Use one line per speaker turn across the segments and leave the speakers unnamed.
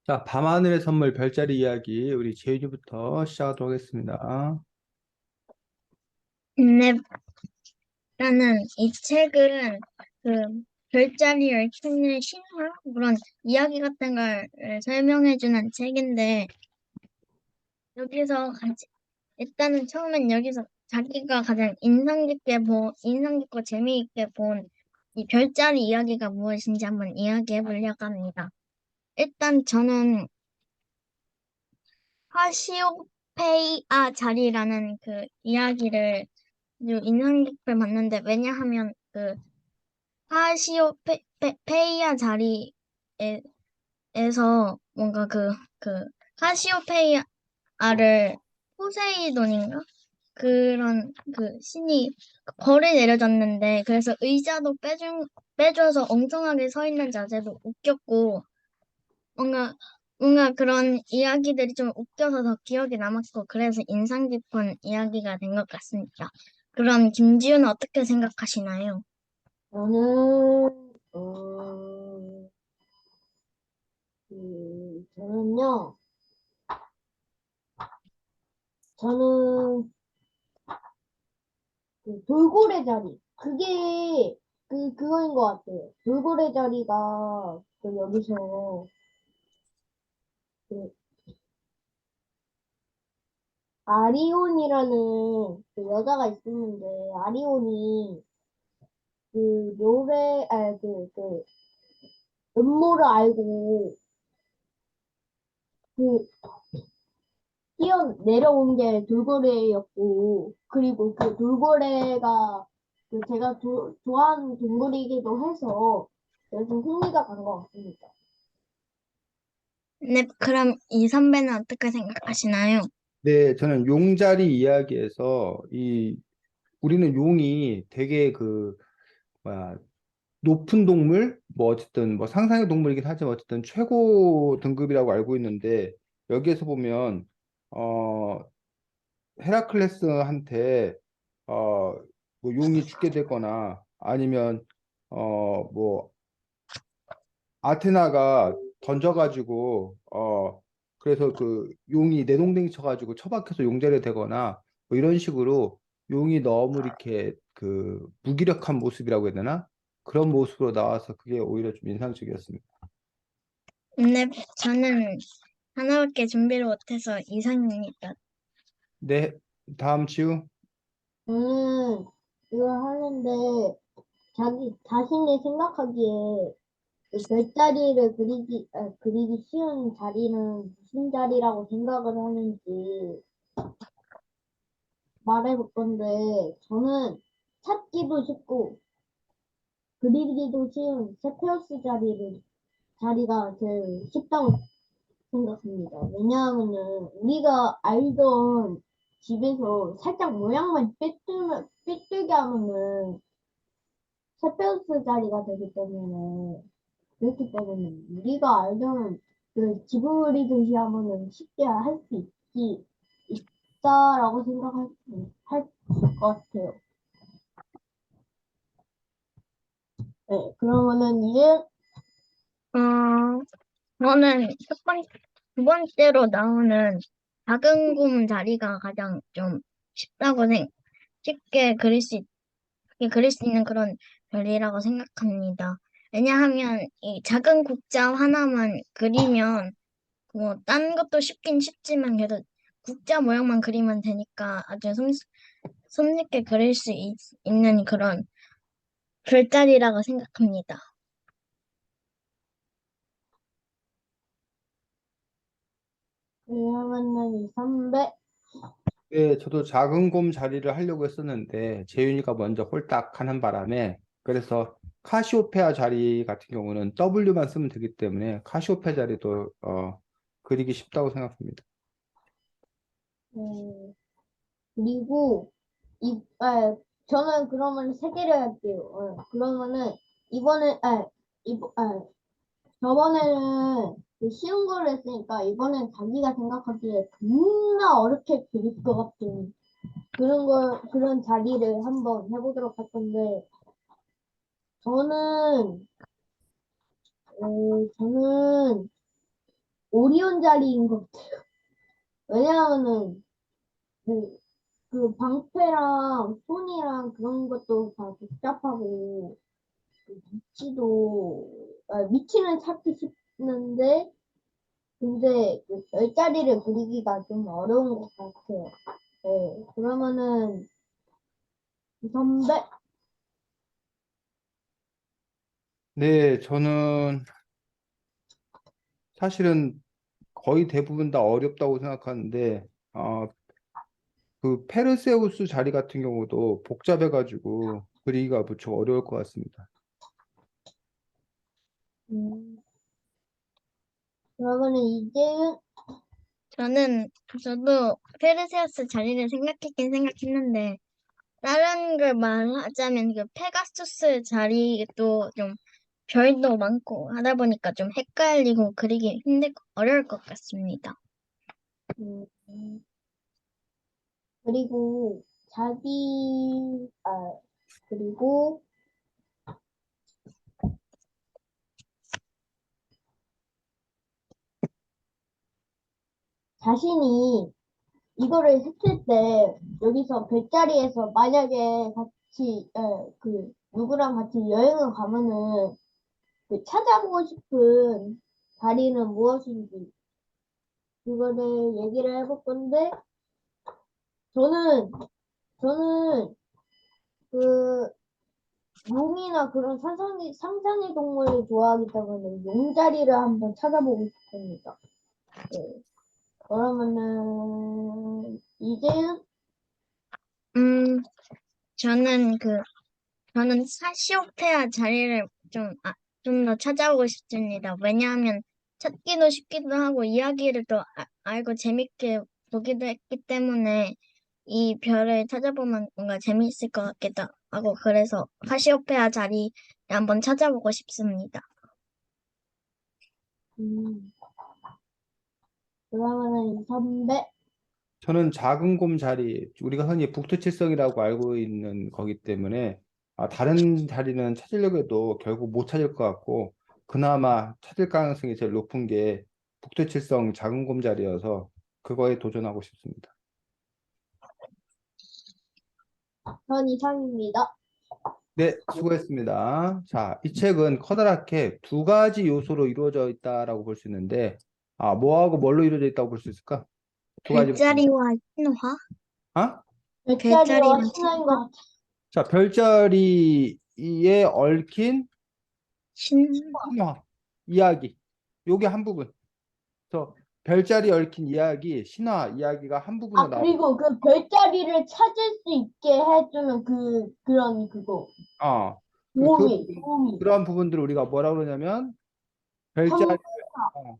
자, 밤하늘의 선물 별자리 이야기 우리 제이부터 시작하도록 하겠습니다.
네, 나는 이 책은 그 별자리를 찾는 신화 그런 이야기 같은 걸 설명해주는 책인데 여기서 일단은 처음엔 여기서 자기가 가장 인상 깊고 재미있게 본 이 별자리 이야기가 무엇인지 한번 이야기해 보려고 합니다. 일단 저는 카시오페이아 자리라는 그 이야기를 아주 인상 깊게 봤는데 왜냐하면 그 카시오페이아 자리에서 뭔가 그 카시오페이아를 포세이돈인가? 그런 그 신이 벌을 내려줬는데 그래서 의자도 빼줘서 엉성하게 서 있는 자세도 웃겼고 뭔가 뭔가 그런 이야기들이 좀 웃겨서 더 기억에 남았고 그래서 인상 깊은 이야기가 된 것 같습니다. 그럼 김지우는 어떻게 생각하시나요?
저는요, 저는 그 돌고래 자리. 그거인 것 같아요. 돌고래 자리가 여기서 그 아리온이라는 그 여자가 있었는데, 아리온이 음모를 알고 그 내려온 게 돌고래였고, 그리고 그 돌고래가 제가 좋아하는 동물이기도 해서 좀 흥미가 간 것 같습니다.
네, 그럼 이 선배는 어떻게 생각하시나요?
네, 저는 용자리 이야기에서 우리는 용이 되게 뭐야, 높은 동물, 뭐 어쨌든 뭐 상상의 동물이긴 하지만 어쨌든 최고 등급이라고 알고 있는데 여기에서 보면 어 헤라클레스한테 어 뭐 용이 죽게 되거나 아니면 뭐 아테나가 던져가지고 그래서 그 용이 내동댕이 쳐가지고 처박혀서 용자리가 되거나 뭐 이런 식으로 용이 너무 이렇게 그 무기력한 모습이라고 해야 되나? 그런 모습으로 나와서 그게 오히려 좀 인상적이었습니다.
네, 저는 하나밖에 준비를 못해서 이상입니다.
네, 다음 치우.
저는 이걸 하는데 자기 자신이 생각하기에 그 별자리를 그리기 쉬운 자리는 무슨 자리라고 생각을 하는지 말해볼 건데, 저는 찾기도 쉽고 그리기도 쉬운 자리가 제일 쉽다고 생각합니다. 왜냐하면은 우리가 알던 집에서 살짝 모양만 삐뚤게 하면은 세페우스 자리가 되기 때문에, 그렇기 때문에 우리가 알던 그 지브리듯이 하면은 쉽게 할 수 있다라고 할 것 같아요. 네, 그러면은 이제
어, 저는 두 번째로 나오는 작은 곰 자리가 가장 좀 쉽다고 쉽게 그릴 수 있는 그런 별이라고 생각합니다. 왜냐하면 이 작은 국자 하나만 그리면 뭐 딴 것도 쉽긴 쉽지만 그래도 국자 모양만 그리면 되니까 아주 손쉽게 그릴 수 있는 그런 별자리라고 생각합니다.
그러면은 이 선배.
네, 저도 작은 곰 자리를 하려고 했었는데 재윤이가 먼저 홀딱 하는 바람에 그래서 카시오페아 자리 같은 경우는 W만 쓰면 되기 때문에 카시오페아 자리도 그리기 쉽다고 생각합니다.
음, 그리고 저는 그러면 세 개를 할게요. 그러면은 이번에 아 이번 아 저번에는 그 쉬운 거를 했으니까 이번엔 자기가 생각하기에 겁나 어렵게 그릴 것 같은 그런 자리를 한번 해보도록 할 건데, 저는 저는 오리온 자리인 것 같아요. 왜냐하면은 그 방패랑 손이랑 그런 것도 다 복잡하고 그 위치는 찾기 쉽는데 근데 그 별자리를 그리기가 좀 어려운 것 같아요. 네, 그러면은 선배
네, 저는 사실은 거의 대부분 다 어렵다고 생각하는데, 그 페르세우스 자리 같은 경우도 복잡해가지고 그리기가 무척 어려울 것 같습니다.
음, 그러면은 이제는
저도 페르세우스 자리를 생각했긴 생각했는데, 다른 걸 말하자면 그 페가수스 자리도 좀 별도 많고 하다 보니까 좀 헷갈리고 그리기 어려울 것 같습니다.
음, 그리고 그리고 자신이 이거를 했을 때 여기서 별자리에서 만약에 누구랑 같이 여행을 가면은 그 찾아보고 싶은 자리는 무엇인지 그거를 얘기를 해볼 건데 저는 저는 그 용이나 그런 상상의 동물을 좋아하기 때문에 용자리를 한번 찾아보고 싶습니다. 네. 그러면은 이제는
음, 저는 저는 카시오페아 자리를 좀 더 찾아보고 싶습니다. 왜냐하면 찾기도 쉽기도 하고 이야기를 또 알고 재밌게 보기도 했기 때문에 이 별을 찾아보면 뭔가 재미있을 것 같기도 하고 그래서 카시오페아 자리 한번 찾아보고 싶습니다.
음, 그러면은 이 선배
저는 작은 곰 자리, 우리가 흔히 북두칠성이라고 알고 있는 거기 때문에 다른 자리는 찾으려고 해도 결국 못 찾을 것 같고 그나마 찾을 가능성이 제일 높은 게 북두칠성 작은 곰 자리여서 그거에 도전하고 싶습니다.
전 이상입니다.
네, 수고했습니다. 자, 이 책은 커다랗게 두 가지 요소로 이루어져 있다라고 볼 수 있는데, 뭐하고 뭘로 이루어져 있다고 볼 수 있을까? 두 가지.
별자리와 신화?
아?
별자리와
별자리랑
신화인 것
신화?
같아요.
자, 별자리에 얽힌
신,
신화, 이야기. 요게 한 부분. 그래서 별자리에 얽힌 이야기, 신화 이야기가 한 부분으로 나오고,
그리고 그 별자리를 찾을 수 있게 해주는 그거. 도움이.
그러한 부분들을 우리가 뭐라 그러냐면, 별자리,
참,
어,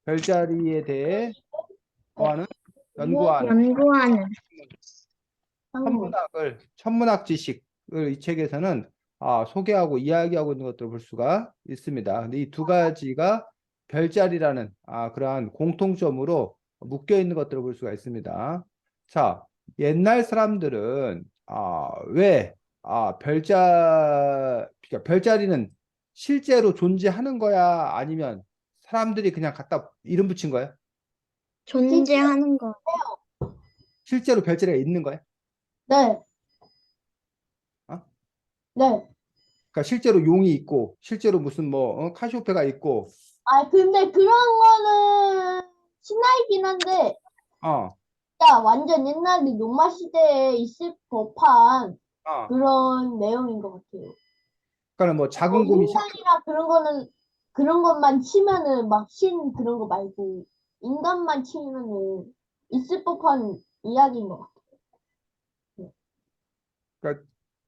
별자리에 대해 뭐하는? 연구하는.
연구하는.
상문.
천문학 지식을 이 책에서는 소개하고 이야기하고 있는 것들을 볼 수가 있습니다. 근데 이 두 가지가 별자리라는 그러한 공통점으로 묶여 있는 것들을 볼 수가 있습니다. 자, 옛날 사람들은 왜 그러니까 별자리는 실제로 존재하는 거야? 아니면 사람들이 그냥 갖다 이름 붙인 거야?
실제,
존재하는 거.
실제로 별자리가 있는 거야?
네,
어?
네.
그러니까 실제로 용이 있고 실제로 무슨 카시오페가 있고
근데 그런 거는 신화이긴 한데,
어,
진짜 완전 옛날 로마 시대에 있을 법한
어.
그런 내용인 것 같아요.
그러니까 뭐 작은 곰이
인간이나 그런 것만 치면은 막 신 그런 거 말고, 인간만 치면은 있을 법한 이야기인 것 같아요.
그러니까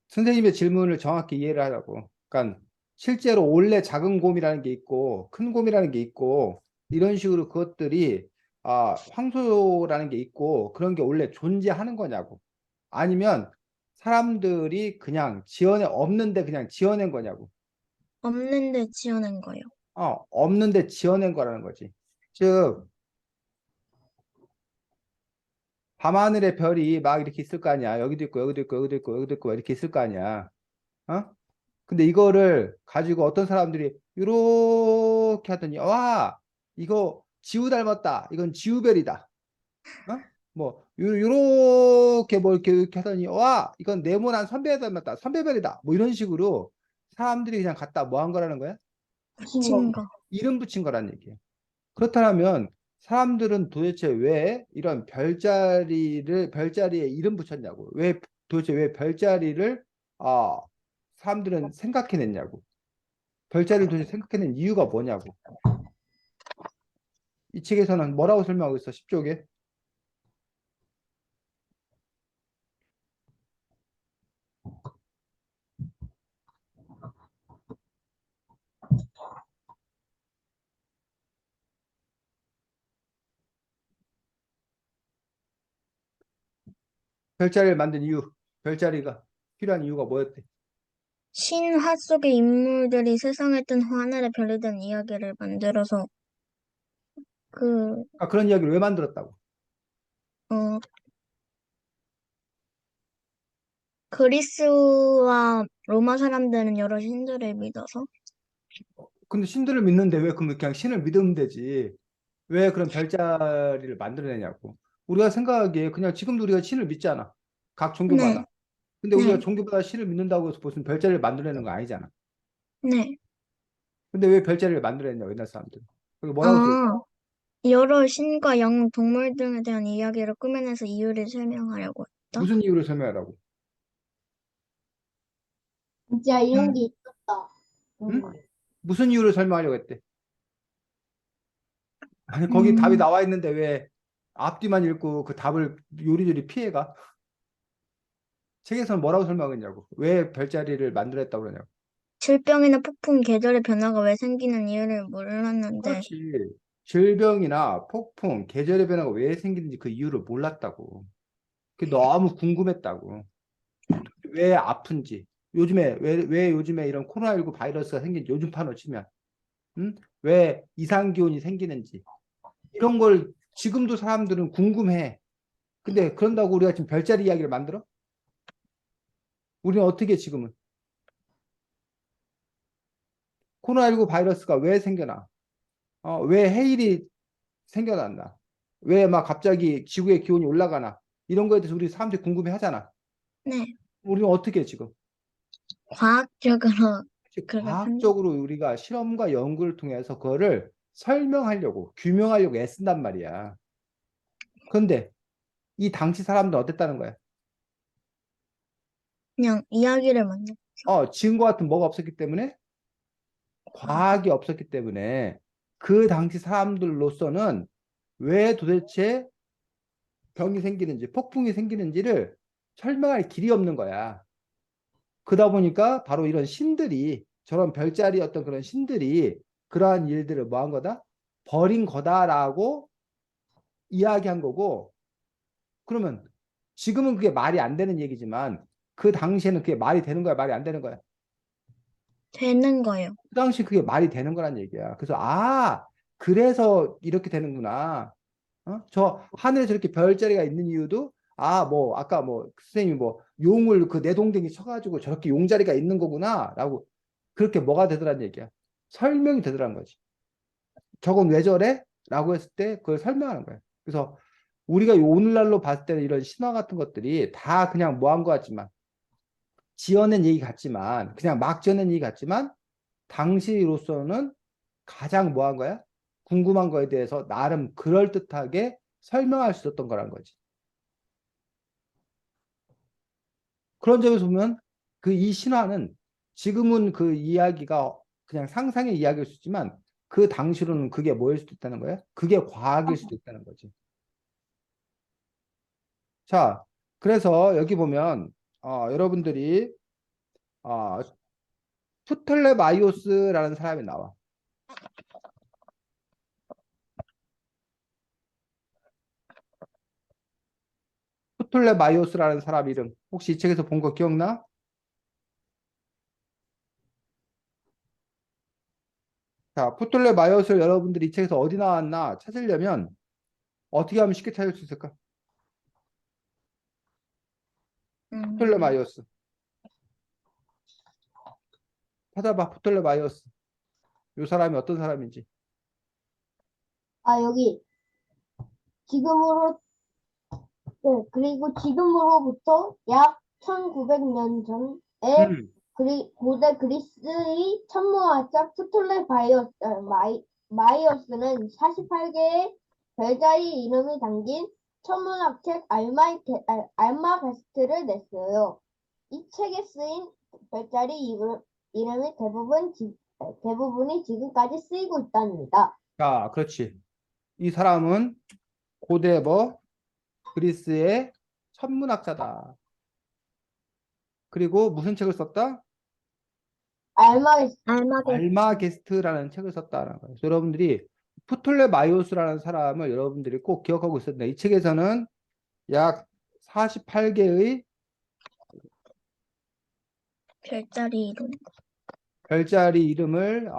선생님의 질문을 정확히 이해를 하라고. 그러니까 실제로 원래 작은 곰이라는 게 있고 큰 곰이라는 게 있고 이런 식으로 그것들이 황소라는 게 있고 그런 게 원래 존재하는 거냐고. 아니면 사람들이 그냥 없는데 그냥 지어낸 거냐고.
없는데 지어낸 거요.
없는데 지어낸 거라는 거지. 즉 밤하늘에 별이 막 이렇게 있을 거 아니야. 여기도 있고, 여기도 있고, 여기도 있고, 여기도 있고, 이렇게 있을 거 아니야. 어? 근데 이거를 가지고 어떤 사람들이 이렇게 하더니, 와, 이거 지우 닮았다. 이건 지우별이다. 어? 뭐 요렇게 뭐 이렇게 하더니 와 이건 네모난 선배 닮았다. 선배별이다. 뭐 이런 식으로 사람들이 그냥 갖다 뭐 한 거라는 거야?
친구.
친거.
이름 붙인 거란 얘기예요. 그렇다면 사람들은 도대체 왜 이런 별자리에 이름 붙였냐고. 왜 도대체 왜 별자리를 아 사람들은 생각해냈냐고. 별자리를 도대체 생각해낸 이유가 뭐냐고. 이 책에서는 뭐라고 설명하고 있어? 10쪽에. 별자리를 만든 이유. 별자리가 필요한 이유가 뭐였대?
신화 속의 인물들이 세상에 뜬 하늘의 별이 된 이야기를 만들어서 그,
아, 그런 이야기를 왜 만들었다고?
어, 그리스와 로마 사람들은 여러 신들을 믿어서
근데 신들을 믿는데 왜 그럼 그냥 신을 믿으면 되지? 왜 그런 별자리를 만들어내냐고. 우리가 생각하기에 그냥 지금도 우리가 신을 믿잖아. 각
네,
종교마다. 근데 우리가
네,
종교마다 신을 믿는다고 해서 무슨 별자리를 만들어내는 거 아니잖아.
네.
근데 왜 별자리를 만들어냈냐, 옛날 사람들은. 그게 뭐라고 써 있어?
아, 여러 신과 영웅, 동물 등에 대한 이야기를 꾸며내서 이유를 설명하려고 했다.
무슨 이유를 설명하라고?
진짜 이런 게
음,
있었다.
응? 무슨 이유를 설명하려고 했대? 아니, 거기 답이
음,
나와 있는데 왜 앞뒤만 읽고 그 답을 요리조리 피해가? 책에서는 뭐라고 설명했냐고. 왜 별자리를 만들었다고 그러냐고.
질병이나 폭풍, 계절의 변화가 왜 생기는 이유를 몰랐는데,
그렇지. 질병이나 폭풍, 계절의 변화가 왜 생기는지 그 이유를 몰랐다고. 그게 너무 궁금했다고. 왜 아픈지. 요즘에, 왜 요즘에 이런 코로나19 바이러스가 생긴지, 요즘 판으로 치면. 응? 왜 이상기온이 생기는지. 이런 걸 지금도 사람들은 궁금해. 근데 그런다고 우리가 지금 별자리 이야기를 만들어? 우리는 어떻게 지금은? 코로나19 바이러스가 왜 생겨나? 왜 해일이 생겨났나? 왜 막 갑자기 지구의 기온이 올라가나? 이런 거에 대해서 우리 사람들이 궁금해 하잖아.
네,
우리는 어떻게 해, 지금?
과학적으로 그렇게 판,
과학적으로 우리가 실험과 연구를 통해서 그거를 설명하려고, 규명하려고 애쓴단 말이야. 그런데 이 당시 사람들은 어땠다는 거야?
그냥 이야기를 만들,
증거 같은 뭐가 없었기 때문에? 과학이 없었기 때문에 그 당시 사람들로서는 왜 도대체 병이 생기는지, 폭풍이 생기는지를 설명할 길이 없는 거야. 그러다 보니까 바로 이런 신들이 저런 별자리 어떤 그런 신들이 그러한 일들을 뭐 한 거다? 버린 거다라고 이야기한 거고 그러면 지금은 그게 말이 안 되는 얘기지만 그 당시에는 그게 말이 되는 거야, 말이 안 되는 거야.
되는 거예요.
그 당시 그게 말이 되는 거란 얘기야. 그래서 그래서 이렇게 되는구나. 저 하늘에 저렇게 별자리가 있는 이유도 뭐 아까 뭐 선생님이 뭐 용을 그 내동댕이 쳐가지고 저렇게 용자리가 있는 거구나라고 그렇게 뭐가 되더란 얘기야. 설명이 되더란 거지. 저건 왜 저래? 라고 했을 때 그걸 설명하는 거야. 그래서 우리가 오늘날로 봤을 때는 이런 신화 같은 것들이 다 그냥 뭐 한 거 같지만 지어낸 얘기 같지만 그냥 막 지어낸 얘기 같지만 당시로서는 가장 뭐 한 거야? 궁금한 거에 대해서 나름 그럴듯하게 설명할 수 있었던 거란 거지. 그런 점에서 보면 그 이 신화는 지금은 그 이야기가 그냥 상상의 이야기일 수 있지만 그 당시로는 그게 뭐일 수도 있다는 거야? 그게 과학일 수도 있다는 거지. 자, 그래서 여기 보면 여러분들이 어, 프톨레마이오스라는 사람이 나와. 프톨레마이오스라는 사람 이름 혹시 이 책에서 본 거 기억나? 자, 프톨레마이오스를 여러분들이 이 책에서 어디 나왔나 찾으려면 어떻게 하면 쉽게 찾을 수 있을까?
음,
프톨레마이오스 찾아봐. 프톨레마이오스 이 사람이 어떤 사람인지.
아, 여기, 지금으로, 네, 그리고 지금으로부터 약 1900년 전에
음.
고대 그리스의 천문학자 마이어스는 48개의 별자리 이름이 담긴 천문학책 알마게스트를 냈어요. 이 책에 쓰인 별자리 이름이 대부분이 지금까지 쓰이고 있답니다.
자, 그렇지. 이 사람은 고대 뭐 그리스의 천문학자다. 그리고 무슨 책을 썼다?
알마게스트.
알마게스트.
알마게스트라는 책을 썼다는 거예요. 그래서 여러분들이 프톨레마이오스라는 사람을 여러분들이 꼭 기억하고 있어야 돼요. 이 책에서는 약 48개의
별자리 이동.
별자리 이름을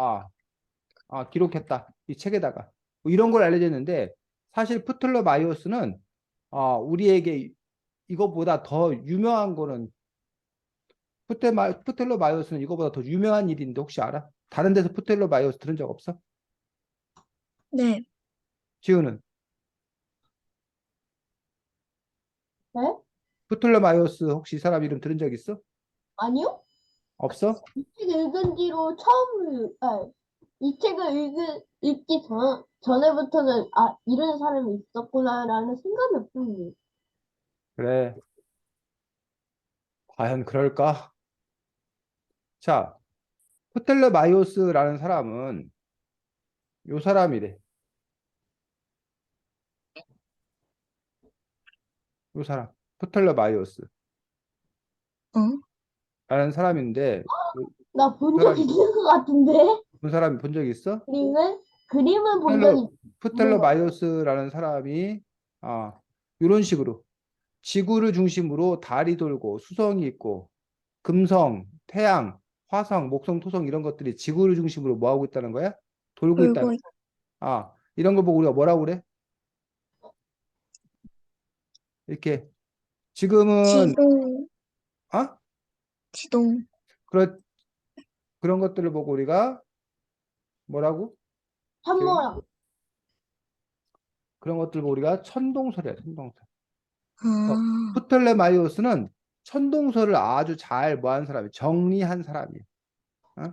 기록했다. 이 책에다가. 뭐 이런 걸 알려져 있는데 사실 프톨레마이오스는 우리에게 이것보다 더 유명한 거는 프톨레마이오스는 이거보다 더 유명한 일인데 혹시 알아? 다른 데서 프톨레마이오스 들은 적 없어?
네.
지우는
네?
프톨레마이오스 혹시 이 사람 이름 들은 적 있어?
아니요?
없어?
이 책 읽은 뒤로 이 책을 읽기 전에부터는, 이런 사람이 있었구나라는 생각이 없었는데.
그래. 과연 그럴까? 자, 프톨레마이오스라는 사람은 요 사람이래. 요 사람. 프톨레마이오스라는
어?
사람인데 요
나 본 적
사람이
있는 것 같은데?
본 사람이 본 적 있어?
그림은 본
프톨레
적이 있는 것 같아.
프톨레마이오스라는 사람이 이런 식으로 지구를 중심으로 달이 돌고 수성이 있고 금성, 태양, 화성, 목성, 토성 이런 것들이 지구를 중심으로 뭐 하고 있다는 거야? 돌고 있다는
돌고 있-
이런 걸 보고 우리가 뭐라고 그래? 이렇게 지금은
지동,
아
지동.
그런 그런 것들을 보고 우리가 뭐라고? 지금
천모랑.
그런 것들 보고 우리가 천동설이야, 천동설.
아,
프톨레마이오스는 천동설을 아주 잘 뭐한 사람이 정리한 사람이에요. 어?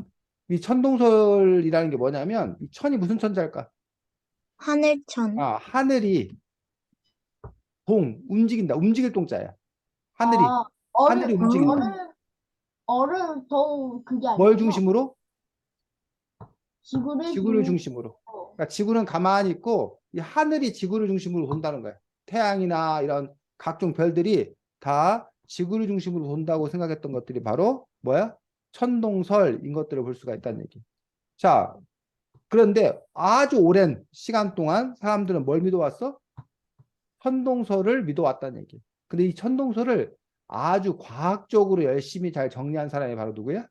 이 천동설이라는 게 뭐냐면 이 천이 무슨 천자일까?
하늘천.
하늘이 움직인다. 움직일 동자야. 하늘이
아,
하늘이 움직인다.
아,
그게
뭘
아니구나.
중심으로?
지구를
지구를
중,
중심으로. 그러니까 지구는 가만히 있고 이 하늘이 지구를 중심으로 돈다는 거야. 태양이나 이런 각종 별들이 다 지구를 중심으로 돈다고 생각했던 것들이 바로 뭐야? 천동설인 것들을 볼 수가 있다는 얘기. 자, 그런데 아주 오랜 시간 동안 사람들은 뭘 믿어왔어? 천동설을 믿어왔다는 얘기. 근데 이 천동설을 아주 과학적으로 열심히 잘 정리한 사람이 바로 누구야?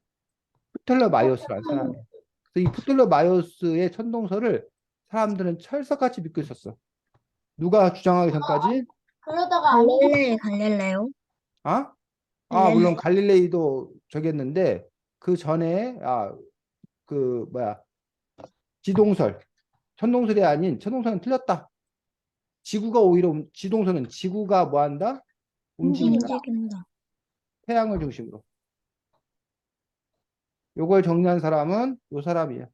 프텔러마이오스라는 사람이야. 그래서 이 프텔러마이오스의 천동설을 사람들은 철석같이 믿고 있었어. 누가 주장하기 전까지?
그러다가 아니고,
갈릴레오?
물론
갈릴레오.
갈릴레이도 저기 했는데 그 전에 그 뭐야 지동설, 천동설이 아닌 천동설은 틀렸다. 지동설은 지구가 뭐한다? 움직인다.
움직인다.
움직인다.
태양을 중심으로. 요걸 정리한 사람은 요 사람이야.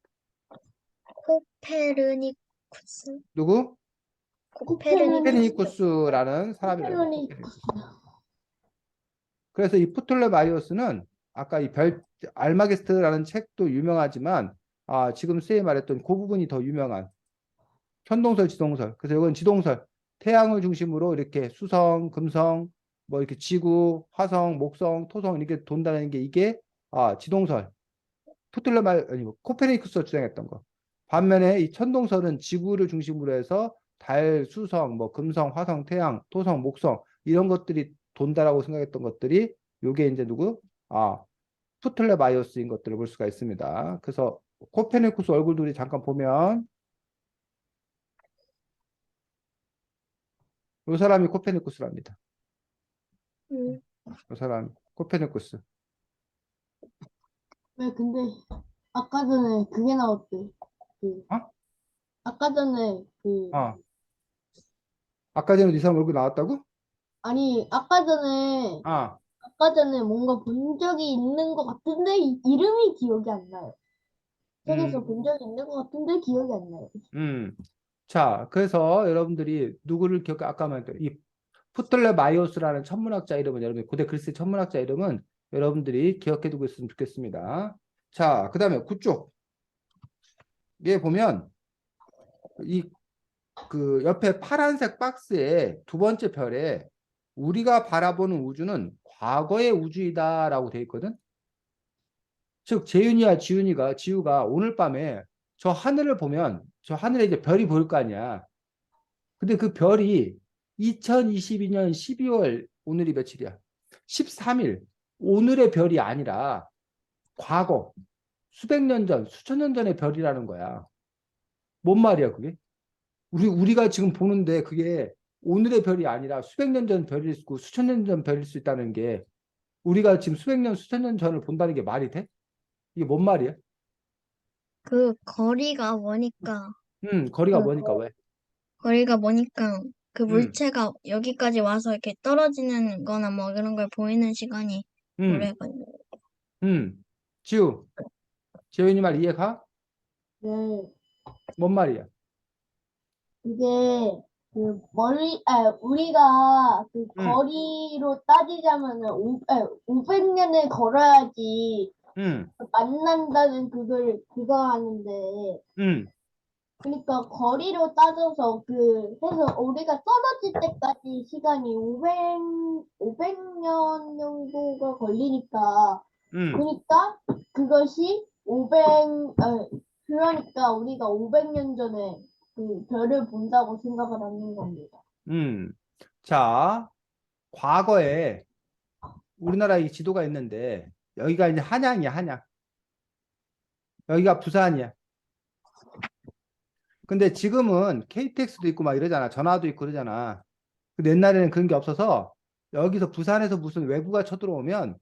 코페르니쿠스?
누구?
코페르니쿠스.
코페르니쿠스라는 사람이라고.
코페르니,
그래서 이 프톨레마이오스는 아까 이 알마게스트라는 책도 유명하지만 지금 쌤이 말했던 그 부분이 더 유명한 천동설, 지동설. 그래서 이건 지동설. 태양을 중심으로 이렇게 수성, 금성, 뭐 이렇게 지구, 화성, 목성, 토성 이렇게 돈다는 게 이게 지동설. 아니 코페르니쿠스가 주장했던 거. 반면에 이 천동설은 지구를 중심으로 해서 달, 수성, 뭐 금성, 화성, 태양, 토성, 목성 이런 것들이 돈다라고 생각했던 것들이 요게 이제 누구? 프톨레마이오스인 것들을 볼 수가 있습니다. 그래서 코페르니쿠스 얼굴들이 잠깐 보면 이 사람이 코페르니쿠스랍니다.
음,
이 사람 코페르니쿠스.
왜 근데, 아까 전에 그게 나왔대. 그,
어?
아까 아까 전에 그
어. 아까 전에 이 사람 얼굴 나왔다고?
아니
아,
아까 전에 뭔가 본 적이 있는 것 같은데 이름이 기억이 안 나요. 책에서 본
음,
적이 있는 것 같은데 기억이 안 나요.
음. 자, 그래서 여러분들이 누구를 아까 말했던 이 프톨레마이오스라는 천문학자 이름은 여러분 고대 그리스 천문학자 이름은 여러분들이 기억해 두고 있으면 좋겠습니다. 자, 그다음에 그쪽 에 보면 이 그 옆에 파란색 박스에 두 번째 별에 우리가 바라보는 우주는 과거의 우주이다라고 돼 있거든. 즉 재윤이와 지우가 오늘 밤에 저 하늘을 보면 저 하늘에 이제 별이 보일 거 아니야. 근데 그 별이 2022년 12월 오늘이 며칠이야? 13일. 오늘의 별이 아니라 과거 수백 년 전, 수천 년 전의 별이라는 거야. 뭔 말이야, 그게? 우리가 지금 보는데 그게 오늘의 별이 아니라 수백 년 전 별일 수 있고 수천 년 전 별일 수 있다는 게 우리가 지금 수백 년, 수천 년 전을 본다는 게 말이 돼? 이게 뭔 말이야?
그 거리가 머니까,
거리가
그
뭐니까 왜?
거리가 머니까 그
음,
물체가 여기까지 와서 이렇게 떨어지는 거나 뭐 그런 걸 보이는 시간이
음,
오래 걸려요.
음. 지우, 재윤이 말 이해가?
네.
뭔 말이야?
그게 우리가 그
음,
거리로 따지자면은 500년을 걸어야지
음,
만난다는 그거 하는데
음,
그러니까 거리로 따져서 해서 우리가 떨어질 때까지 시간이 500년 정도가 걸리니까
음,
그러니까 그것이 그러니까 우리가 500년 전에 그 별을 본다고 생각을 하는 겁니다.
음. 자, 과거에 우리나라 이 지도가 있는데 여기가 이제 한양이야, 한양. 여기가 부산이야. 근데 지금은 KTX도 있고 막 이러잖아. 전화도 있고 그러잖아. 근데 옛날에는 그런 게 없어서 여기서 부산에서 무슨 외구가 쳐들어왔다는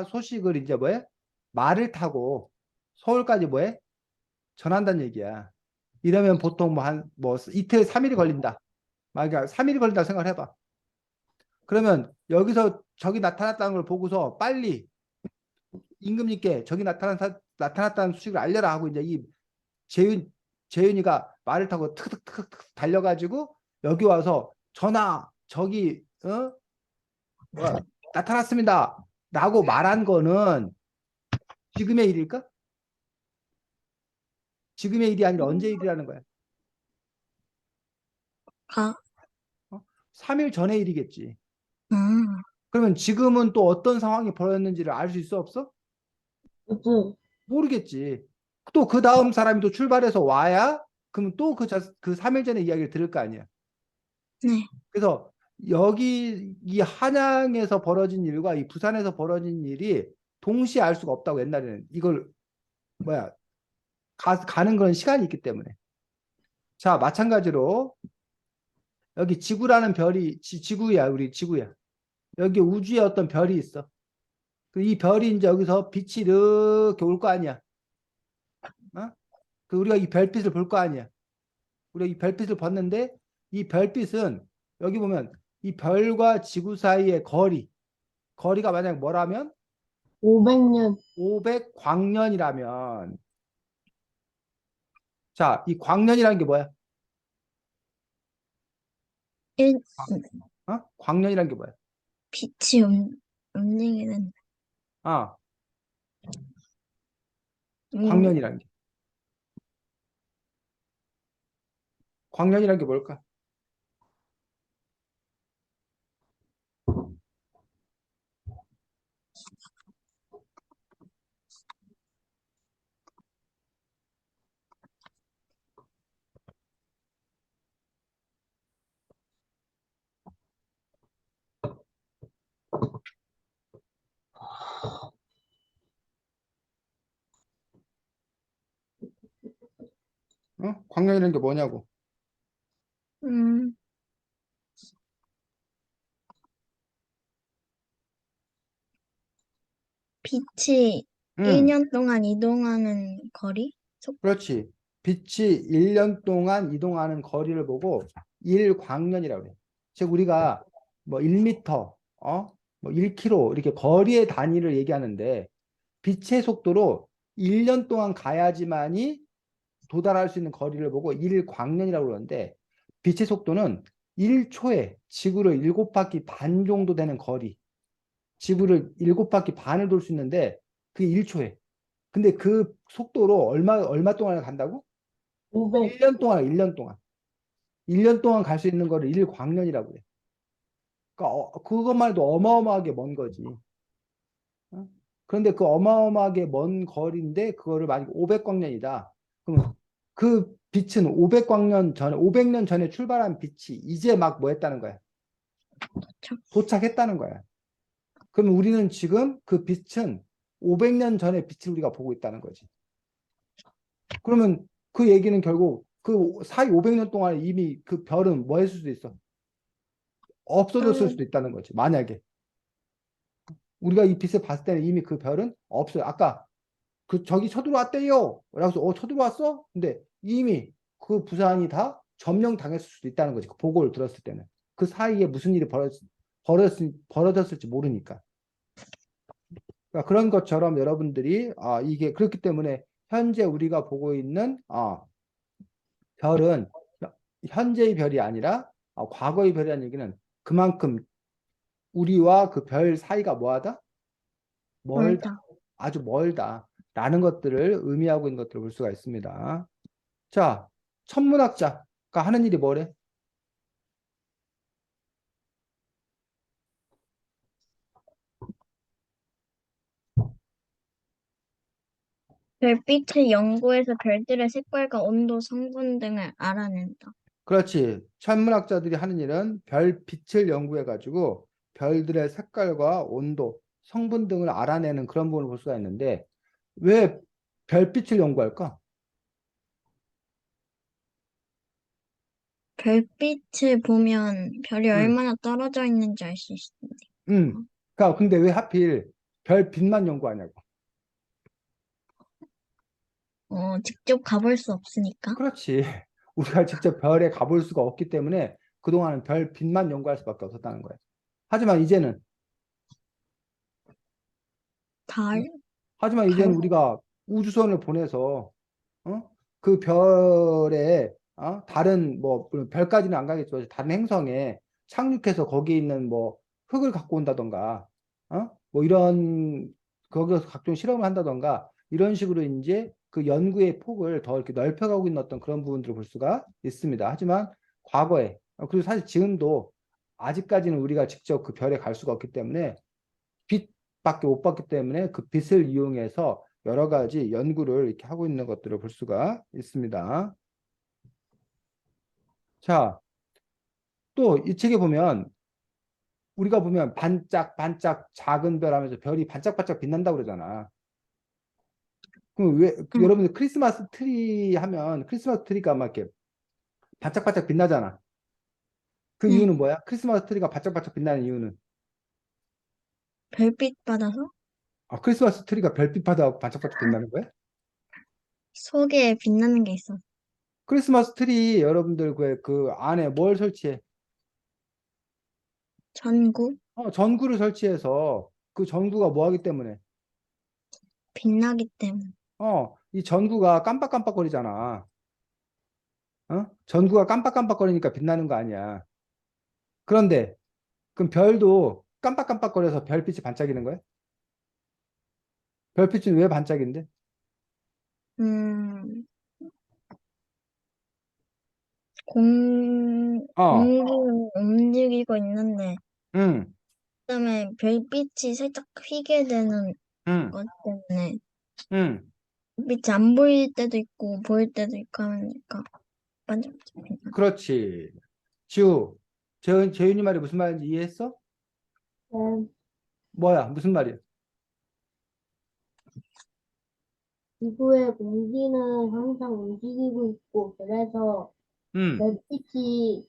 소식을 이제 뭐해? 말을 타고 서울까지 뭐해? 전한다는 얘기야. 이러면 보통 뭐 이틀, 3일이 걸린다. 막 그러니까 3일이 걸린다고 생각을 해봐. 그러면 여기서 적이 나타났다는 걸 보고서 빨리 임금님께 적이 나타났다는 소식을 알려라 하고 이제 이 재윤, 재윤이가 말을 타고 탁탁탁탁 달려가지고 여기 와서 전하, 저기, 뭐야, 나타났습니다. 라고 말한 거는 지금의 일일까? 지금의 일이 아니라 언제 일이라는 거야?
가,
3일 전의 일이겠지.
아,
그러면 지금은 또 어떤 상황이 벌어졌는지를 알 수 있어, 없어?
그치?
모르겠지. 또 그 다음 사람이 또 출발해서 와야, 그럼 또 그 3일 전의 이야기를 들을 거 아니야.
네.
그래서 여기 이 한양에서 벌어진 일과 이 부산에서 벌어진 일이 동시에 알 수가 없다고 옛날에는 이걸 뭐야 가는 그런 시간이 있기 때문에. 자, 마찬가지로 여기 지구라는 별이 지구야, 우리 지구야. 여기 우주에 어떤 별이 있어. 이 별이 이제 여기서 빛이 이렇게 올 거 아니야. 어? 우리가 이 별빛을 볼 거 아니야. 우리가 이 별빛을 봤는데 이 별빛은 여기 보면 이 별과 지구 사이의 거리가 만약 뭐라면
500년.
500광년이라면 자, 이 광년이라는 게 뭐야?
일,
광년이라는 게 뭐야?
빛이 움직이는,
아,
음,
광년이라는 게. 광년이라는 게 뭘까? 광년이라는 게 뭐냐고.
음, 빛이
응,
1년 동안 이동하는 거리? 속,
그렇지. 빛이 1년 동안 이동하는 거리를 보고 1광년이라고 그래. 즉 우리가 뭐 1m, 뭐 1km 이렇게 거리의 단위를 얘기하는데 빛의 속도로 1년 동안 가야지만이 도달할 수 있는 거리를 보고 1광년이라고 그러는데 빛의 속도는 1초에 지구를 7바퀴 반 정도 되는 거리, 지구를 7바퀴 반을 돌 수 있는데 그게 1초에. 근데 그 속도로 얼마 동안을 간다고?
500.
1년 동안, 1년 동안. 1년 동안 갈 수 있는 거를 1광년이라고 해. 그러니까 그것만 해도 어마어마하게 먼 거지. 어? 그런데 그 어마어마하게 먼 거리인데 그거를 만약 500광년이다. 그러면 그 빛은 500광년 전에 500년 전에 출발한 빛이 이제 막 뭐 했다는 거야. 도착했다는 거야. 그럼 우리는 지금 그 빛은 500년 전의 빛을 우리가 보고 있다는 거지. 그러면 그 얘기는 결국 그 사이 500년 동안 이미 그 별은 뭐 했을 수도 있어. 없어졌을 수도 있다는 거지. 만약에 우리가 이 빛을 봤을 때는 이미 그 별은 없어요. 아까 그 저기 쳐들어왔대요. 그래서 쳐들어왔어? 근데 이미 그 부산이 다 점령당했을 수도 있다는 거지. 그 보고를 들었을 때는 그 사이에 무슨 일이 벌어졌을지 모르니까. 그러니까 그런 것처럼 여러분들이 이게 그렇기 때문에 현재 우리가 보고 있는 별은 현재의 별이 아니라 과거의 별이라는 얘기는 그만큼 우리와 그 별 사이가 뭐하다? 멀다.
멀다.
아주 멀다라는 것들을 의미하고 있는 것들을 볼 수가 있습니다. 자, 천문학자가 하는 일이 뭐래?
별빛을 연구해서 별들의 색깔과 온도, 성분 등을 알아낸다.
그렇지. 천문학자들이 하는 일은 별 빛을 연구해 가지고 별들의 색깔과 온도, 성분 등을 알아내는 그런 부분을 볼 수가 있는데 왜 별빛을 연구할까?
별빛을 보면 별이
음.
얼마나 떨어져 있는지 알 수 있습니다.
그러니까 근데 왜 하필 별빛만 연구하냐고.
직접 가볼 수 없으니까.
그렇지. 우리가 직접 별에 가볼 수가 없기 때문에 그동안은 별빛만 연구할 수밖에 없었다는 거야. 하지만 이제는
달,
하지만
달,
이제는 우리가 우주선을 보내서 그 별에 다른 뭐 물론 별까지는 안 가겠지만 다른 행성에 착륙해서 거기 있는 뭐 흙을 갖고 온다던가 뭐 이런 거기서 각종 실험을 한다던가 이런 식으로 이제 그 연구의 폭을 더 이렇게 넓혀가고 있는 어떤 그런 부분들을 볼 수가 있습니다. 하지만 과거에 그리고 사실 지금도 아직까지는 우리가 직접 그 별에 갈 수가 없기 때문에 빛밖에 못 봤기 때문에 그 빛을 이용해서 여러 가지 연구를 이렇게 하고 있는 것들을 볼 수가 있습니다. 자, 또 이 책에 보면 우리가 보면 반짝반짝 작은 별 하면서 별이 반짝반짝 빛난다고 그러잖아. 그럼 왜
응,
여러분들 크리스마스 트리 하면 크리스마스 트리가 막 이렇게 반짝반짝 빛나잖아. 그
네.
이유는 뭐야? 크리스마스 트리가 반짝반짝 빛나는 이유는
별빛 받아서
크리스마스 트리가 별빛 받아 반짝반짝 빛나는 거야?
속에 빛나는 게 있어.
크리스마스 트리 여러분들 그 안에 뭘 설치해?
전구,
전구를 설치해서 그 전구가 뭐 하기 때문에
빛나기 때문에.
이 전구가 깜빡깜빡거리잖아. 전구가 깜빡깜빡거리니까 빛나는 거 아니야. 그런데 그럼 별도 깜빡깜빡거려서 별빛이 반짝이는 거야? 별빛은 왜 반짝인데?
음,
어,
공기 움직이고 있는데,
응,
그다음에 별빛이 살짝 휘게 되는
응,
것 때문에
응.
빛이 안 보일 때도 있고 보일 때도 있고 하니까 반짝반짝 빛나.
그렇지. 재윤이 말이 무슨 말인지 이해했어?
네,
뭐야? 무슨 말이야?
지구의 공기는 항상 움직이고 있고, 그래서
응,
별빛이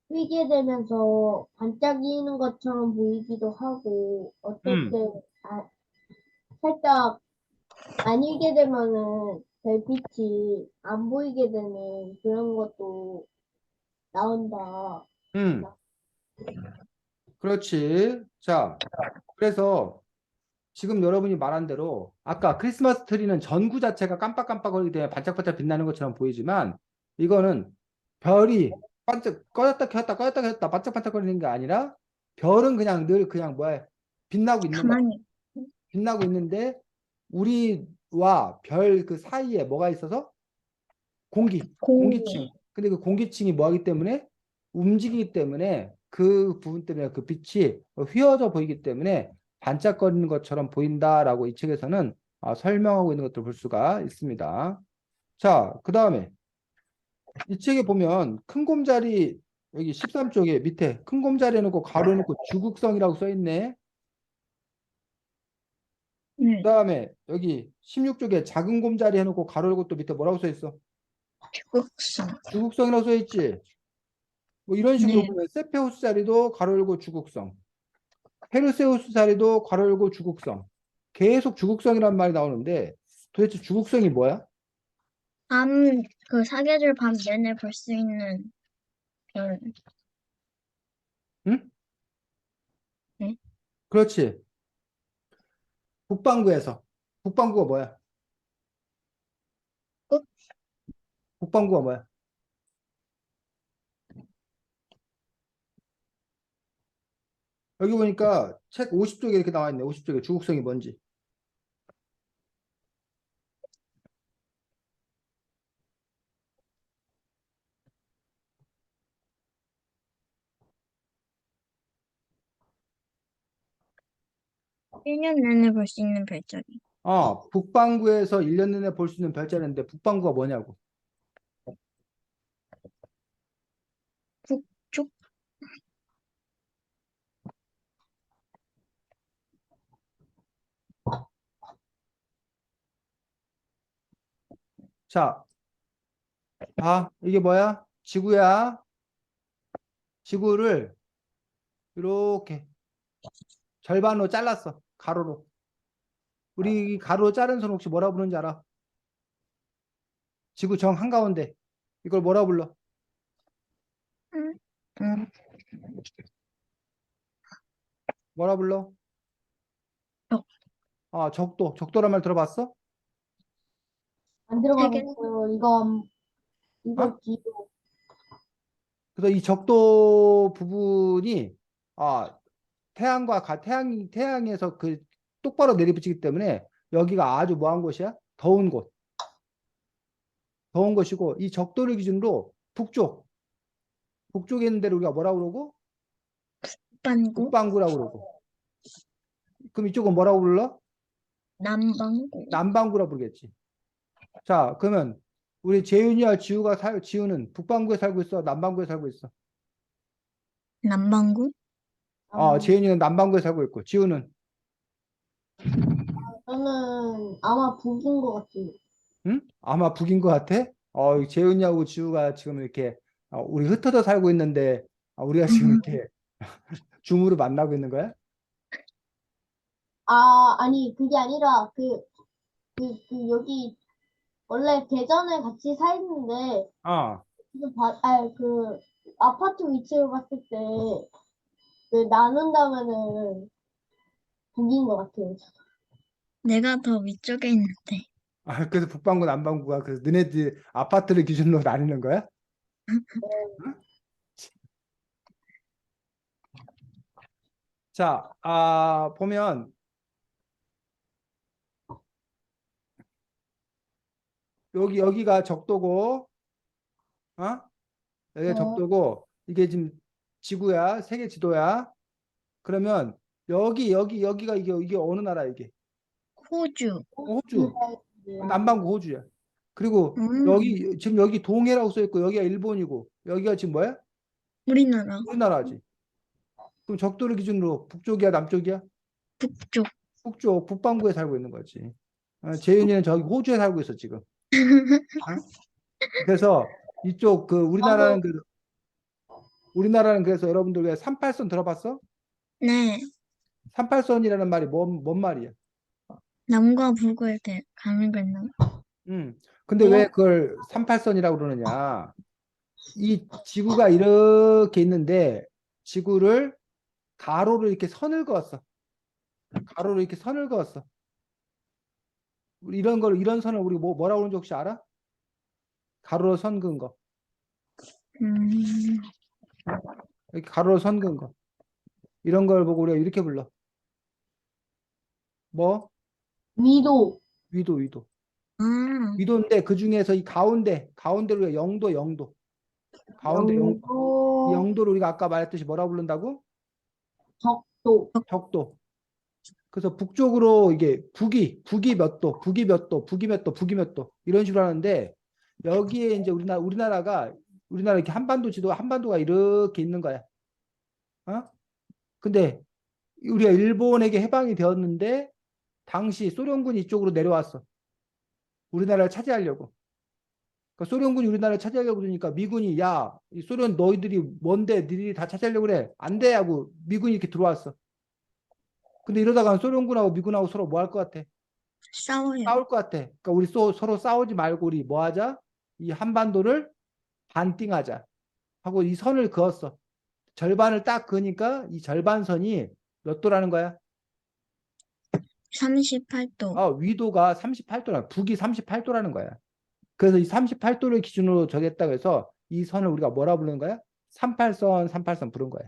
휘게 되면서 반짝이는 것처럼 보이기도 하고, 어떨
응,
때 살짝 안 휘게 되면은 별빛이 안 보이게 되는 그런 것도 나온다.
음, 그렇지. 자, 그래서 지금 여러분이 말한 대로 아까 크리스마스 트리는 전구 자체가 깜빡깜빡거리기 때문에 반짝반짝 빛나는 것처럼 보이지만 이거는 별이 반짝 꺼졌다 켰다 꺼졌다 켰다 반짝반짝거리는 게 아니라 별은 그냥 늘 그냥 뭐야 빛나고 있는 거야.
가만히
빛나고 있는데 우리와 별 그 사이에 뭐가 있어서
공기.
공기층. 근데 그 공기층이 뭐하기 때문에 움직이기 때문에 그 부분 때문에 그 빛이 휘어져 보이기 때문에 반짝거리는 것처럼 보인다라고 이 책에서는 설명하고 있는 것들을 볼 수가 있습니다. 자, 그 다음에 이 책에 보면 큰 곰자리 여기 13쪽에 밑에 큰 곰자리 해놓고 가로 해놓고 주극성이라고 써 있네. 그
네.
다음에 여기 16쪽에 작은 곰자리 해놓고 가로 열고 또 밑에 뭐라고 써 있어?
죽국성.
주극성이라고 써 있지. 뭐 이런 식으로
네.
보면 세페우스 자리도 가로 열고 주극성, 페르세우스 자리도 가로 열고 주극성. 계속 주극성이란 말이 나오는데 도대체 주극성이 뭐야?
그 사계절 밤 내내 볼 수 있는 별.
응?
네?
그렇지. 북반구에서. 북반구가 뭐야?
끝?
북반구가 뭐야? 여기 보니까 책 50쪽에 이렇게 나와 있네. 50쪽에 주극성이 뭔지.
일 년 내내 볼 수 있는 별자리.
북반구에서 1년 내내 볼 수 있는 별자리인데 북반구가 뭐냐고.
북쪽?
자, 이게 뭐야? 지구야. 지구를 이렇게 절반으로 잘랐어. 가로로. 우리 가로 자른 선 혹시 뭐라 부르는지 알아? 지구 정 한가운데. 이걸 뭐라 불러?
응. 응.
뭐라 불러?
적.
적도. 적도란 말 들어봤어?
안
세계.
들어가겠어요. 이거
어?
기도.
그래서 이 적도 부분이 태양에서 그 똑바로 내리비치기 때문에 여기가 아주 뭐한 곳이야? 더운 곳. 더운 곳이고 이 적도를 기준으로 북쪽에 있는 데를 우리가 뭐라 그러고?
반구.
북반구라고 그러고. 그럼 이쪽은 뭐라고 불러?
남반구.
남반구라고 부르겠지. 자, 그러면 우리 재윤이와 지우는 북반구에 살고 있어? 남반구에 살고 있어?
남반구?
재윤이는 남반구에 살고 있고, 지우는?
저는 아마 북인 것 같아요.
응? 아마 북인 것 같아? 재윤이하고 지우가 지금 이렇게, 우리 흩어져 살고 있는데, 우리가 지금 이렇게 줌으로 만나고 있는 거야?
아니, 그게 아니라, 여기, 원래 대전에 같이 살는데,
어,
그, 아파트 위치를 봤을 때, 나눈다면은, 북인 것 같아요.
내가 더 위쪽에 있는데.
그래서 북반구, 남반구가, 그래서 너네들 아파트를 기준으로 나뉘는 거야? 응? 자, 보면, 여기가 적도고, 어? 여기가
네.
적도고, 이게 지금 지구야, 세계 지도야. 그러면 여기가 이게 어느 나라 이게?
호주.
호주. 남반구 호주야. 그리고
음.
지금 여기 동해라고 써 있고 여기가 일본이고 여기가 지금 뭐야?
우리나라.
우리나라지. 그럼 적도를 기준으로 북쪽이야, 남쪽이야?
북쪽.
북쪽, 북반구에 살고 있는 거지. 재윤이는 저기 호주에 살고 있어 지금. 어? 그래서 이쪽
저도,
우리나라는 그래서 여러분들 왜 38선 들어봤어?
네.
38선이라는 말이 뭔 말이야?
남과 북을 가는 건가?
근데 왜 그걸 38선이라고 그러느냐? 이 지구가 이렇게 있는데 지구를 가로로 이렇게 선을 그었어. 가로로 이렇게 선을 그었어. 이런 선을 우리 뭐라고 그러는지 혹시 알아? 가로로 선 그은 거.
음,
이렇게 가로로 선 그은 거. 이런 걸 보고 우리가 이렇게 불러. 뭐?
위도.
위도, 위도.
아,
위도인데 그 중에서 이 가운데로 우리가 영도, 영도. 가운데 이
영도.
영도를 우리가 아까 말했듯이 뭐라고 부른다고?
적도.
적도. 그래서 북쪽으로 이게 북이 몇 도, 북이 몇 도, 북이 몇 도, 북이 몇 도 이런 식으로 하는데 여기에 이제 우리나라 이렇게 한반도가 이렇게 있는 거야. 어? 근데 우리가 일본에게 해방이 되었는데 당시 소련군이 이쪽으로 내려왔어. 우리나라를 차지하려고. 그러니까 소련군이 우리나라를 차지하려고 그러니까 미군이 야, 이 소련 너희들이 뭔데 니들이 다 차지하려고 그래. 안 돼 하고 미군이 이렇게 들어왔어. 근데 이러다가 소련군하고 미군하고 서로 뭐 할 것 같아?
싸워요.
싸울 것 같아. 그러니까 우리 서로 싸우지 말고 우리 뭐 하자? 이 한반도를 반띵하자 하고 이 선을 그었어. 절반을 딱 그으니까 이 절반선이 몇 도라는 거야?
38도.
위도가 38도라. 북이 38도라는 거야. 그래서 이 38도를 기준으로 정했다고 해서 이 선을 우리가 뭐라 부르는 거야? 38선 부른 거야.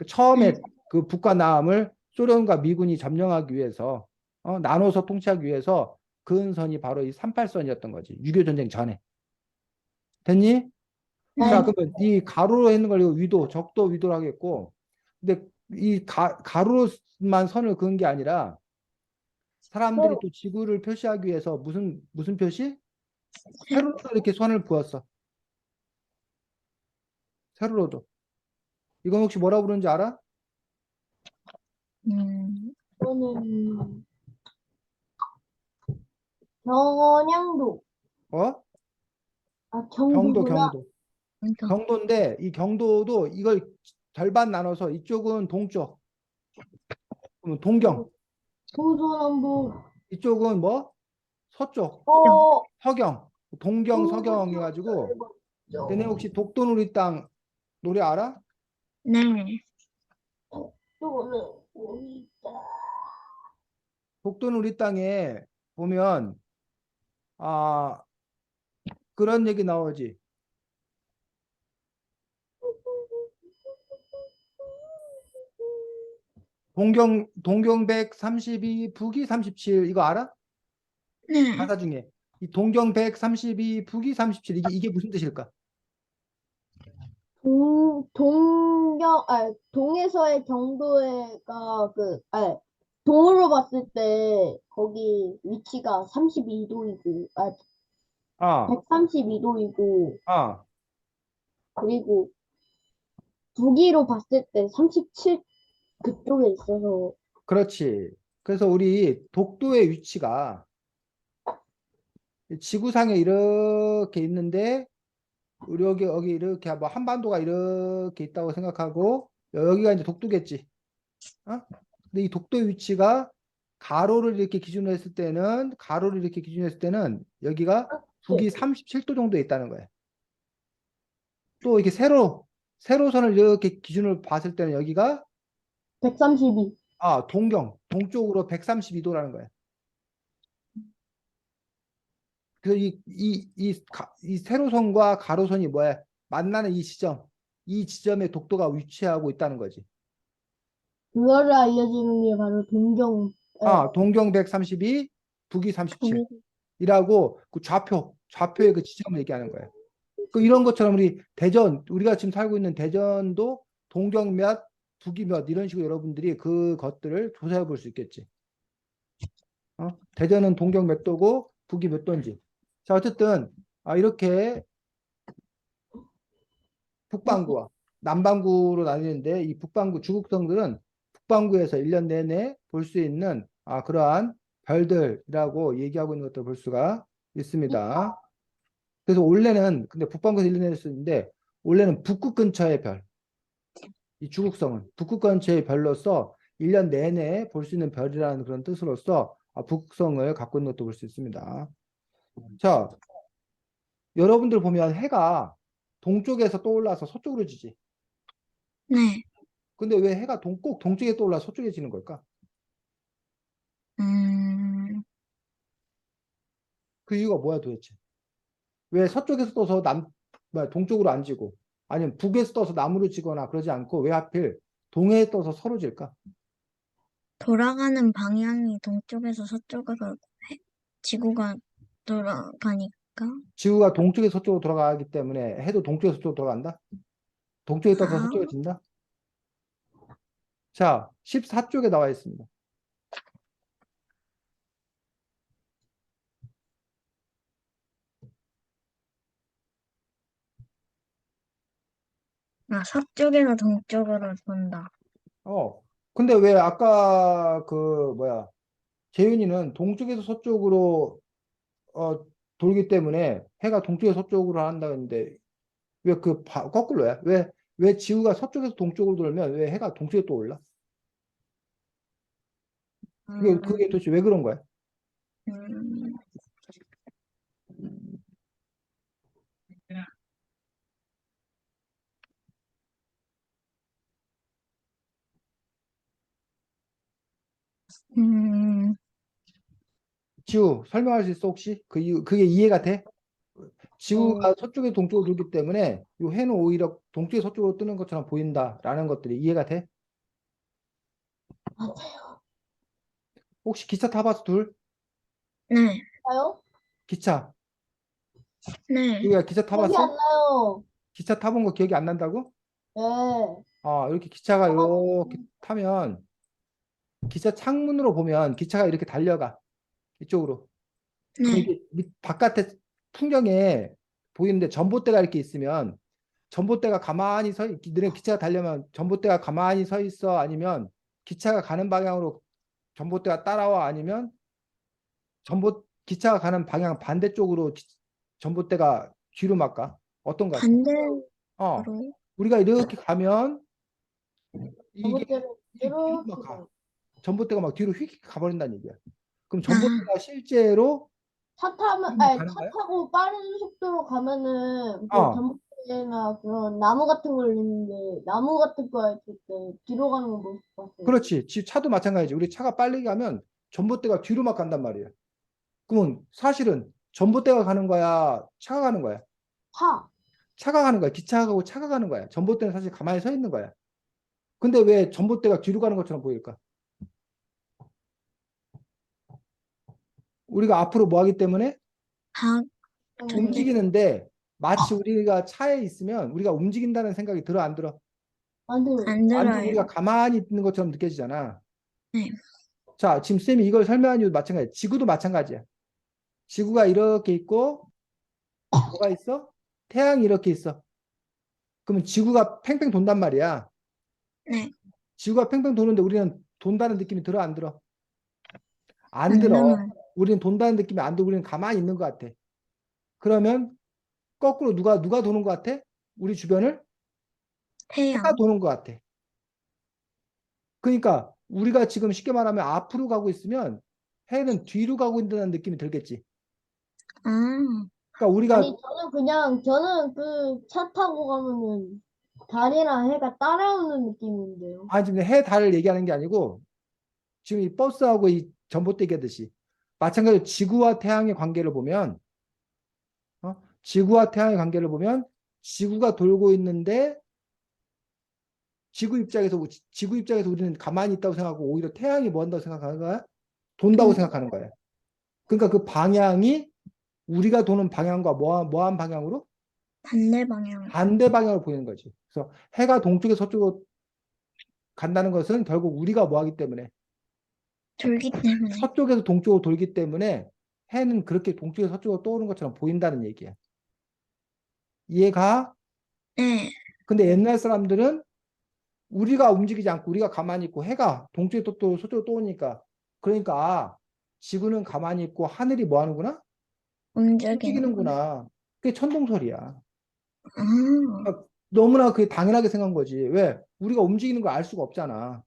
처음에 그 북과 남을 소련과 미군이 점령하기 위해서 나눠서 통치하기 위해서 그은 선이 바로 이 38선이었던 거지. 6.25 전쟁 전에. 됐니? 자,
네.
그러면 이 가로로 있는 걸 이거 위도, 적도 위도로 하겠고, 근데 이 가로로만 선을 그은 게 아니라 사람들이 또 지구를 표시하기 위해서 무슨 표시? 세로로 이렇게 선을 그었어. 세로로도. 이건 혹시 뭐라고 부르는지 알아?
음,
또는 경양도.
어?
아,
경도,
경도구나.
경도.
그러니까
경도인데 이 경도도 이걸 절반 나눠서 이쪽은 동쪽, 그러면 동경,
동서남북.
이쪽은 뭐? 서쪽,
어,
서경, 동경, 서경
동서.
해가지고 얘네 혹시 독도누리 땅 노래 알아?
네.
또는 우리
독도누리 땅에 보면 그런 얘기 나오지. 동경 132, 북이 37 이거 알아?
네.
가사 중에 이 동경 132, 북이 37 이게 무슨 뜻일까?
동에서의 경도가 동으로 봤을 때 거기 위치가 32도이고,
아,
132도이고,
아,
그리고 북위로 봤을 때 37 그쪽에 있어서.
그렇지. 그래서 우리 독도의 위치가 지구상에 이렇게 있는데 우리 여기 이렇게 뭐 한반도가 이렇게 있다고 생각하고 여기가 이제 독도겠지. 어? 근데 이 독도의 위치가 가로를 이렇게 기준으로 했을 때는 여기가 북이 37도 정도에 있다는 거예요. 또 이렇게 세로선을 이렇게 기준으로 봤을 때는 여기가
132.
동쪽으로 132도라는 거예요. 그래서 이 세로선과 가로선이 뭐야? 만나는 이 지점에 독도가 위치하고 있다는 거지.
그거를 알려주는 게 바로
동경 132, 북위 37.
거기
이라고 그 좌표의 그 지점을 얘기하는 거예요. 그 이런 것처럼 우리가 지금 살고 있는 대전도 동경 몇, 북위 몇 이런 식으로 여러분들이 그것들을 조사해 볼 수 있겠지. 대전은 동경 몇 도고 북위 몇 도인지. 자, 어쨌든 이렇게 북반구와 남반구로 나뉘는데 이 북반구 주국성들은 북반구에서 1년 내내 볼 수 있는 그러한 별들이라고 얘기하고 있는 것들을 볼 수가 있습니다. 그래서 원래는 근데 북반구에서 1년 내내 수 있는데 원래는 북극 근처의 별, 이 주국성은 북극 근처의 별로서 1년 내내 볼 수 있는 별이라는 그런 뜻으로서 북성을 갖고 있는 것도 볼 수 있습니다. 자, 여러분들 보면 해가 동쪽에서 떠올라서 서쪽으로 지지.
네.
근데 왜 해가 꼭 동쪽에 떠올라 서쪽에 지는 걸까?
음,
그 이유가 뭐야 도대체? 왜 서쪽에서 떠서 동쪽으로 안 지고 아니면 북에서 떠서 남으로 지거나 그러지 않고 왜 하필 동해에 떠서 서로 질까?
돌아가는 방향이 동쪽에서 서쪽으로 지구가 돌아가니까.
지구가 동쪽에서 서쪽으로 돌아가기 때문에 해도 동쪽에서 서쪽으로 돌아간다? 동쪽에 떠서
아,
서쪽에 진다? 자, 14쪽에 나와 있습니다.
서쪽에서 동쪽으로 돈다.
근데 왜 아까 재윤이는 동쪽에서 서쪽으로 돌기 때문에 해가 동쪽에서 서쪽으로 한다 했는데 왜 거꾸로야? 왜 지구가 서쪽에서 동쪽으로 돌면 왜 해가 동쪽에 또 올라?
음,
그게 도대체 왜 그런 거야?
음, 음,
지우 설명할 수 있어 혹시? 그게 이해가 돼?
어,
지구가 서쪽에서 동쪽으로 돌기 때문에 이 해는 오히려 동쪽에 서쪽으로 뜨는 것처럼 보인다라는 것들이 이해가 돼?
맞아요.
혹시 기차 타봤어 둘?
네,
기차.
네,
우리가 기차
기억이
타봤어?
안 나요.
기차 타본 거 기억이 안 난다고?
네.
이렇게 기차가 이렇게
타봤-
타면 기차 창문으로 보면 기차가 이렇게 달려가 이쪽으로. 그럼
네.
이게 바깥에 풍경에 보이는데 전봇대가 이렇게 있으면 전봇대가 가만히 너네 기차가 달려면 전봇대가 가만히 서 있어 아니면 기차가 가는 방향으로 전봇대가 따라와 아니면 기차가 가는 방향 반대쪽으로 전봇대가 뒤로 막 가? 어떤 것 같아?
반대로.
어, 우리가 이렇게 가면 이게
저번대로
뒤로 막
이렇게
가.
가요.
전봇대가 막 뒤로 휙 가버린다는 얘기야. 그럼
아,
전봇대가 실제로 뒤로 막 가는
차
거야?
타고 빠른 속도로 가면은 그
어,
전봇대나 그런 나무 같은 걸 있는데 나무 같은 거 했을 때 뒤로 가는 거 못 봤어요.
그렇지. 차도 마찬가지지. 우리 차가 빨리 가면 전봇대가 뒤로 막 간단 말이야. 그러면 사실은 전봇대가 가는 거야? 차가 가는 거야?
차,
차가 가는 거야. 기차가 가고 차가 가는 거야. 전봇대는 사실 가만히 서 있는 거야. 근데 왜 전봇대가 뒤로 가는 것처럼 보일까? 우리가 앞으로 뭐 하기 때문에
박, 저기,
전봇대
움직이는데 마치 우리가 차에 있으면 우리가 움직인다는 생각이 들어 안 들어?
만들어요.
안
안 들어.
들어요.
우리가 가만히 있는 것처럼 느껴지잖아.
네,
자, 지금 쌤이 이걸 설명한 이유도 마찬가지야. 지구도 마찬가지야. 지구가 이렇게 있고 뭐가 있어? 태양이 이렇게 있어. 그러면 지구가 팽팽 돈단 말이야.
네,
지구가 팽팽 도는데 우리는 돈다는 느낌이 들어 안 들어? 안
안
들어.
들어요.
우리는 돈다는 느낌이 안 들어. 우리는 가만히 있는 것 같아. 그러면 거꾸로 누가 도는 것 같아? 우리 주변을 해가
태양.
도는 것 같아. 그러니까 우리가 지금 쉽게 말하면 앞으로 가고 있으면 해는 뒤로 가고 있다는 느낌이 들겠지.
아,
그러니까 우리가
아니 저는 그 차 타고 가면은 달이랑 해가 따라오는 느낌인데요.
지금 해 달을 얘기하는 게 아니고 지금 이 버스하고 이 전봇대 얘기하듯이 마찬가지로 지구와 태양의 관계를 보면 지구와 태양의 관계를 보면 지구가 돌고 있는데 지구 입장에서 우리는 가만히 있다고 생각하고 오히려 태양이 뭐 한다고 생각하는 거야? 돈다고
돈,
생각하는 거야. 그러니까 그 방향이 우리가 도는 방향과 뭐한 방향으로?
반대 방향.
반대 방향으로 보이는 거지. 그래서 해가 동쪽에서 서쪽으로 간다는 것은 결국 우리가 뭐 하기 때문에
돌기 때문에.
서쪽에서 동쪽으로 돌기 때문에 해는 그렇게 동쪽에서 서쪽으로 떠오르는 것처럼 보인다는 얘기야. 이해가?
네,
근데 옛날 사람들은 우리가 움직이지 않고 우리가 가만히 있고 해가 동쪽에 또 서쪽으로 떠오니까 그러니까 지구는 가만히 있고 하늘이 뭐 하는구나?
움직이는구나.
움직이는구나. 그게 천동설이야.
아,
그러니까 너무나 그게 당연하게 생각한 거지. 왜? 우리가 움직이는 걸 알 수가 없잖아.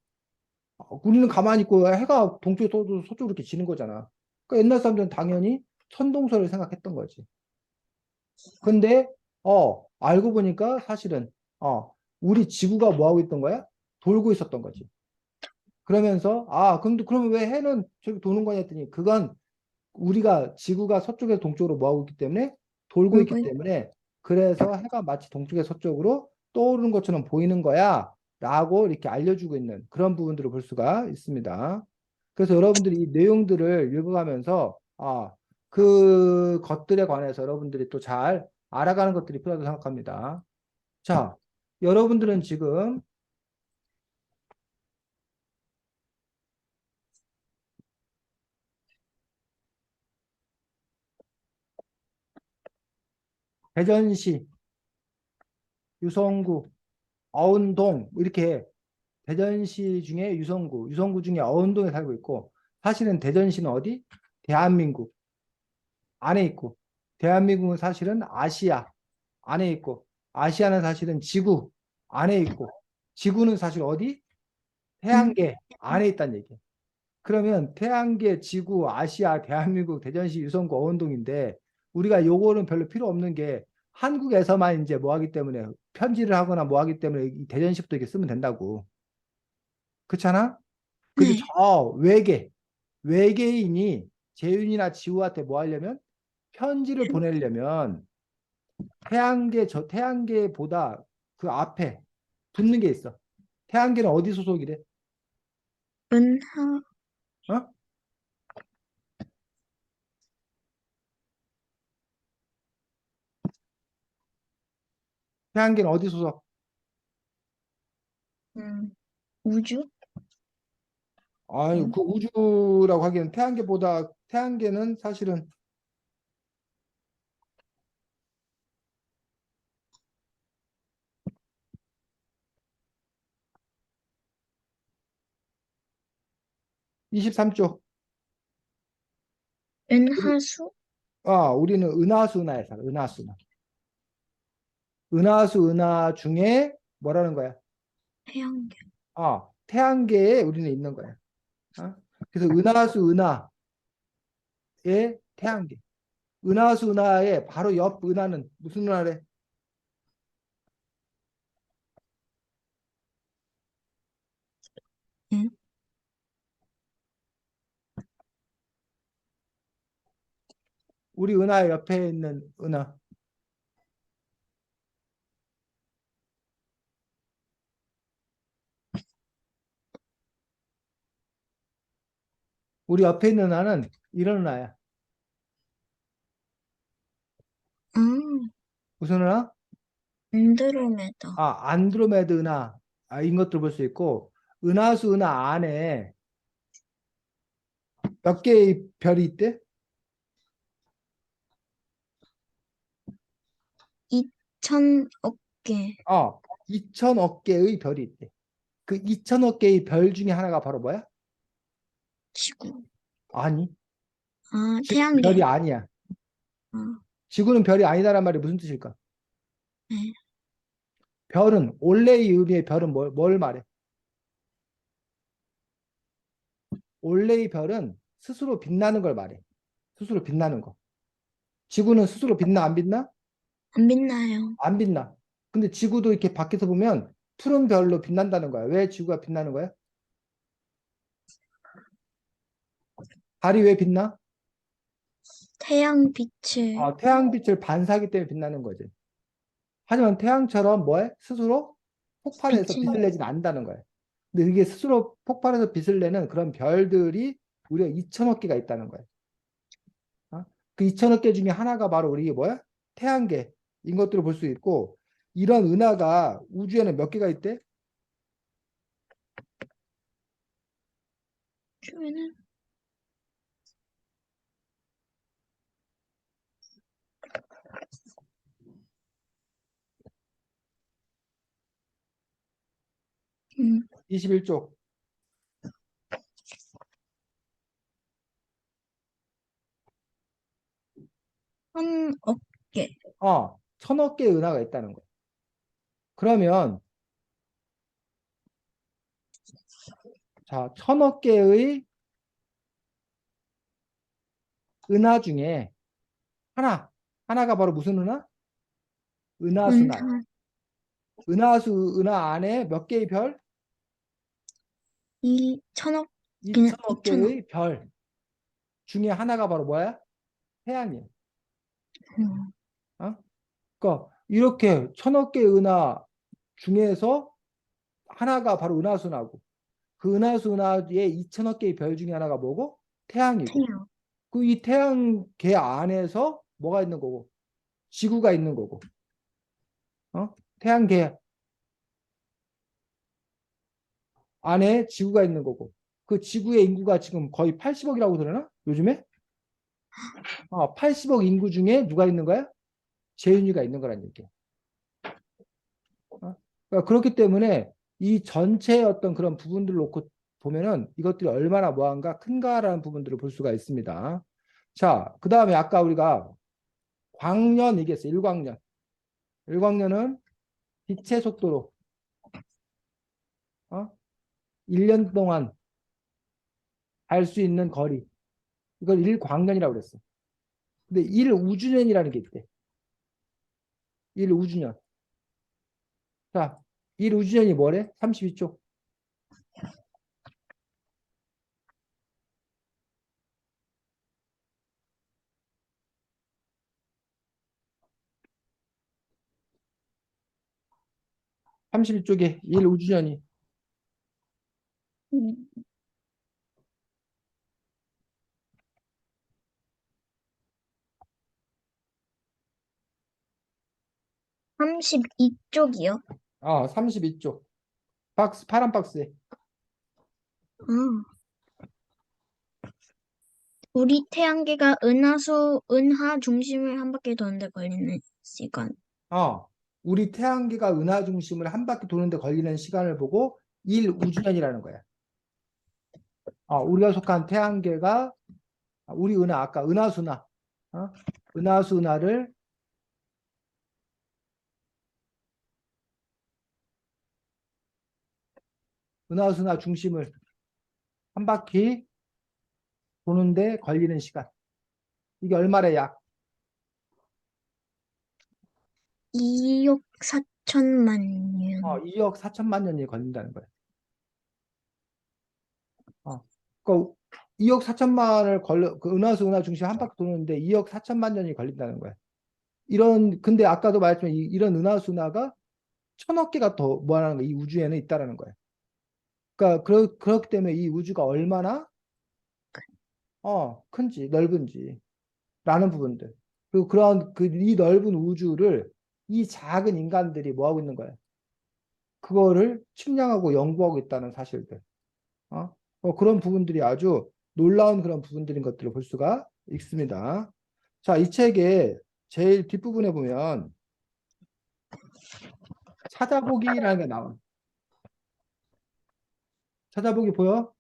우리는 가만히 있고 해가 동쪽에서 서쪽으로 이렇게 지는 거잖아. 그러니까 옛날 사람들은 당연히 천동설을 생각했던 거지. 근데 알고 보니까 사실은 우리 지구가 뭐 하고 있던 거야? 돌고 있었던 거지. 그러면서 근데 그러면 왜 해는 저기 도는 거냐 했더니 그건 우리가 지구가 서쪽에서 동쪽으로 뭐 하고 있기 때문에 돌고 있기
돌고 있-
때문에 그래서 해가 마치 동쪽에서 서쪽으로 떠오르는 것처럼 보이는 거야 라고 이렇게 알려주고 있는 그런 부분들을 볼 수가 있습니다. 그래서 여러분들이 이 내용들을 읽어가면서 그 것들에 관해서 여러분들이 또 잘 알아가는 것들이 필요하다고 생각합니다. 자, 여러분들은 지금 대전시, 유성구, 어운동 이렇게 대전시 중에 유성구 중에 어운동에 살고 있고 사실은 대전시는 어디? 대한민국 안에 있고 대한민국은 사실은 아시아 안에 있고 아시아는 사실은 지구 안에 있고 지구는 사실 어디?
음,
태양계 안에 있다는 얘기예요. 그러면 태양계, 지구, 아시아, 대한민국, 대전시, 유성구, 어운동인데 우리가 요거는 별로 필요 없는 게 한국에서만 이제 뭐 하기 때문에 편지를 하거나 뭐 하기 때문에 이 대전시부터 이렇게 쓰면 된다고. 그렇잖아? 근데
네.
저 외계인이 재윤이나 지우한테 뭐 하려면 편지를 보내려면 태양계보다 그 앞에 붙는 게 있어. 태양계는 어디 소속이래?
은하,
어? 태양계는 어디 소속?
음, 우주?
아니,
음,
그 우주라고 하기에는 태양계는 사실은 23쪽.
은하수?
우리는 은하수나에 살아. 은하수나. 은하 중에 뭐라는 거야?
태양계.
태양계에 우리는 있는 거야. 어? 그래서 은하의 태양계. 은하의 바로 옆 은하는 무슨 은하래?
응?
우리 은하 옆에 있는 은하. 우리 옆에 있는 은하는 이런 은하야.
아,
무슨 은하?
안드로메다.
안드로메드 은하. 인 것들 볼 수 있고 은하 안에 몇 개의 별이 있대?
2천억 개.
2천억 개의 별이 있대. 그 2천억 개의 별 중에 하나가 바로 뭐야?
지구.
아니, 지구는 별이
태양계.
아니야.
아,
지구는 별이 아니다란 말이 무슨 뜻일까?
네.
별은 올레의 의미의 별은 뭘 말해? 올레의 별은 스스로 빛나는 걸 말해. 스스로 빛나는 거. 지구는 스스로 빛나 안 빛나?
안 빛나요.
안 빛나. 근데 지구도 이렇게 밖에서 보면 푸른 별로 빛난다는 거야. 왜 지구가 빛나는 거야? 달이 왜 빛나?
태양 빛을
태양빛을 반사하기 때문에 빛나는 거지. 하지만 태양처럼 뭐해? 스스로 폭발해서
빛을
빛을 내진 않는다는 거야. 근데 이게 스스로 폭발해서 빛을 내는 그런 별들이 무려 2천억 개가 있다는 거야. 그 2천억 개 중에 하나가 바로 우리 이게 뭐야? 태양계인 것들을 볼 수 있고 이런 은하가 우주에는 몇 개가 있대?
주면은
21쪽.
1,000억 개.
1,000억 개의 은하가 있다는 거야. 그러면 자, 1000억 개의 은하 중에 하나가 바로 무슨 은하? 은하수나.
은하
은하 안에 몇 개의 별?
2천억, 그냥
2천억
2천억.
개의 별 중에 하나가 바로 뭐야? 태양이야.
음,
어? 그러니까 이렇게 1000억 개의 은하 중에서 하나가 바로 은하수나고 그 은하수나의 2천억 개의 별 중에 하나가 뭐고? 태양이고
태양.
그 이 태양 계 안에서 뭐가 있는 거고? 지구가 있는 거고. 태양 계 안에 지구가 있는 거고. 그 지구의 인구가 지금 거의 80억이라고 그러나? 요즘에? 80억 인구 중에 누가 있는 거야? 재윤이가 있는 거란 얘기야. 그러니까 그렇기 때문에 이 전체의 어떤 그런 부분들을 놓고 보면은 이것들이 얼마나 뭐한가 큰가라는 부분들을 볼 수가 있습니다. 자, 그 다음에 아까 우리가 광년 얘기했어. 일광년. 일광년은 빛의 속도로 1년 동안 갈 수 있는 거리. 이걸 일광년이라고 그랬어. 근데 일우주년이라는 게 있대. 일우주년. 자, 일우주년이 뭐래? 32쪽. 32쪽에 일우주년이.
음, 32쪽이요.
32쪽. 박스, 파란 박스에.
아, 우리 태양계가 은하 중심을 한 바퀴 도는데 걸리는 시간.
어, 우리 태양계가 은하 중심을 한 바퀴 도는데 걸리는 시간을 보고 일우주년이라는 거야. 우리가 속한 태양계가 우리 은하 아까 은하수나 은하수나를 은하수나 중심을 한 바퀴 도는데 걸리는 시간. 이게 얼마래 약?
2억 4천만 년.
2억 4천만 년이 걸린다는 거야. 그러니까 2억 4천만을 그 은하 중심 한 바퀴 도는데 2억 4천만 년이 걸린다는 거야. 근데 아까도 말했지만 이런 은하수나가 1000억 개가 더 뭐하는 거야. 이 우주에는 있다라는 거야. 그러니까 그렇기 때문에 이 우주가 얼마나 큰지 넓은지 라는 부분들. 그리고 이 넓은 우주를 이 작은 인간들이 뭐 하고 있는 거야? 그거를 측량하고 연구하고 있다는 사실들. 그런 부분들이 아주 놀라운 그런 부분들인 것들을 볼 수가 있습니다. 자, 이 책의 제일 뒷부분에 보면 찾아보기라는 게 나와. 찾아보기 보여?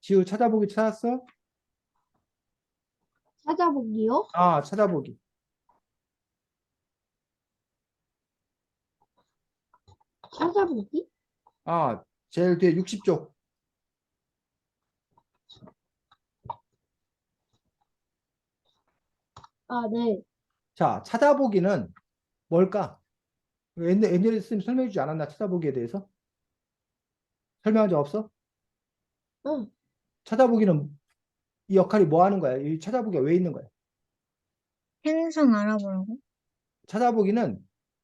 지우 찾아보기 찾았어?
찾아보기요?
찾아보기.
찾아보기?
제일 뒤에 60쪽.
아, 네.
자, 찾아보기는 뭘까? 옛날에 선생님 설명해 주지 않았나? 찾아보기에 대해서? 설명한 적 없어?
응.
찾아보기는 이 역할이 뭐 하는 거야? 이 찾아보기가 왜 있는 거야?
행성 알아보라고?
찾아보기는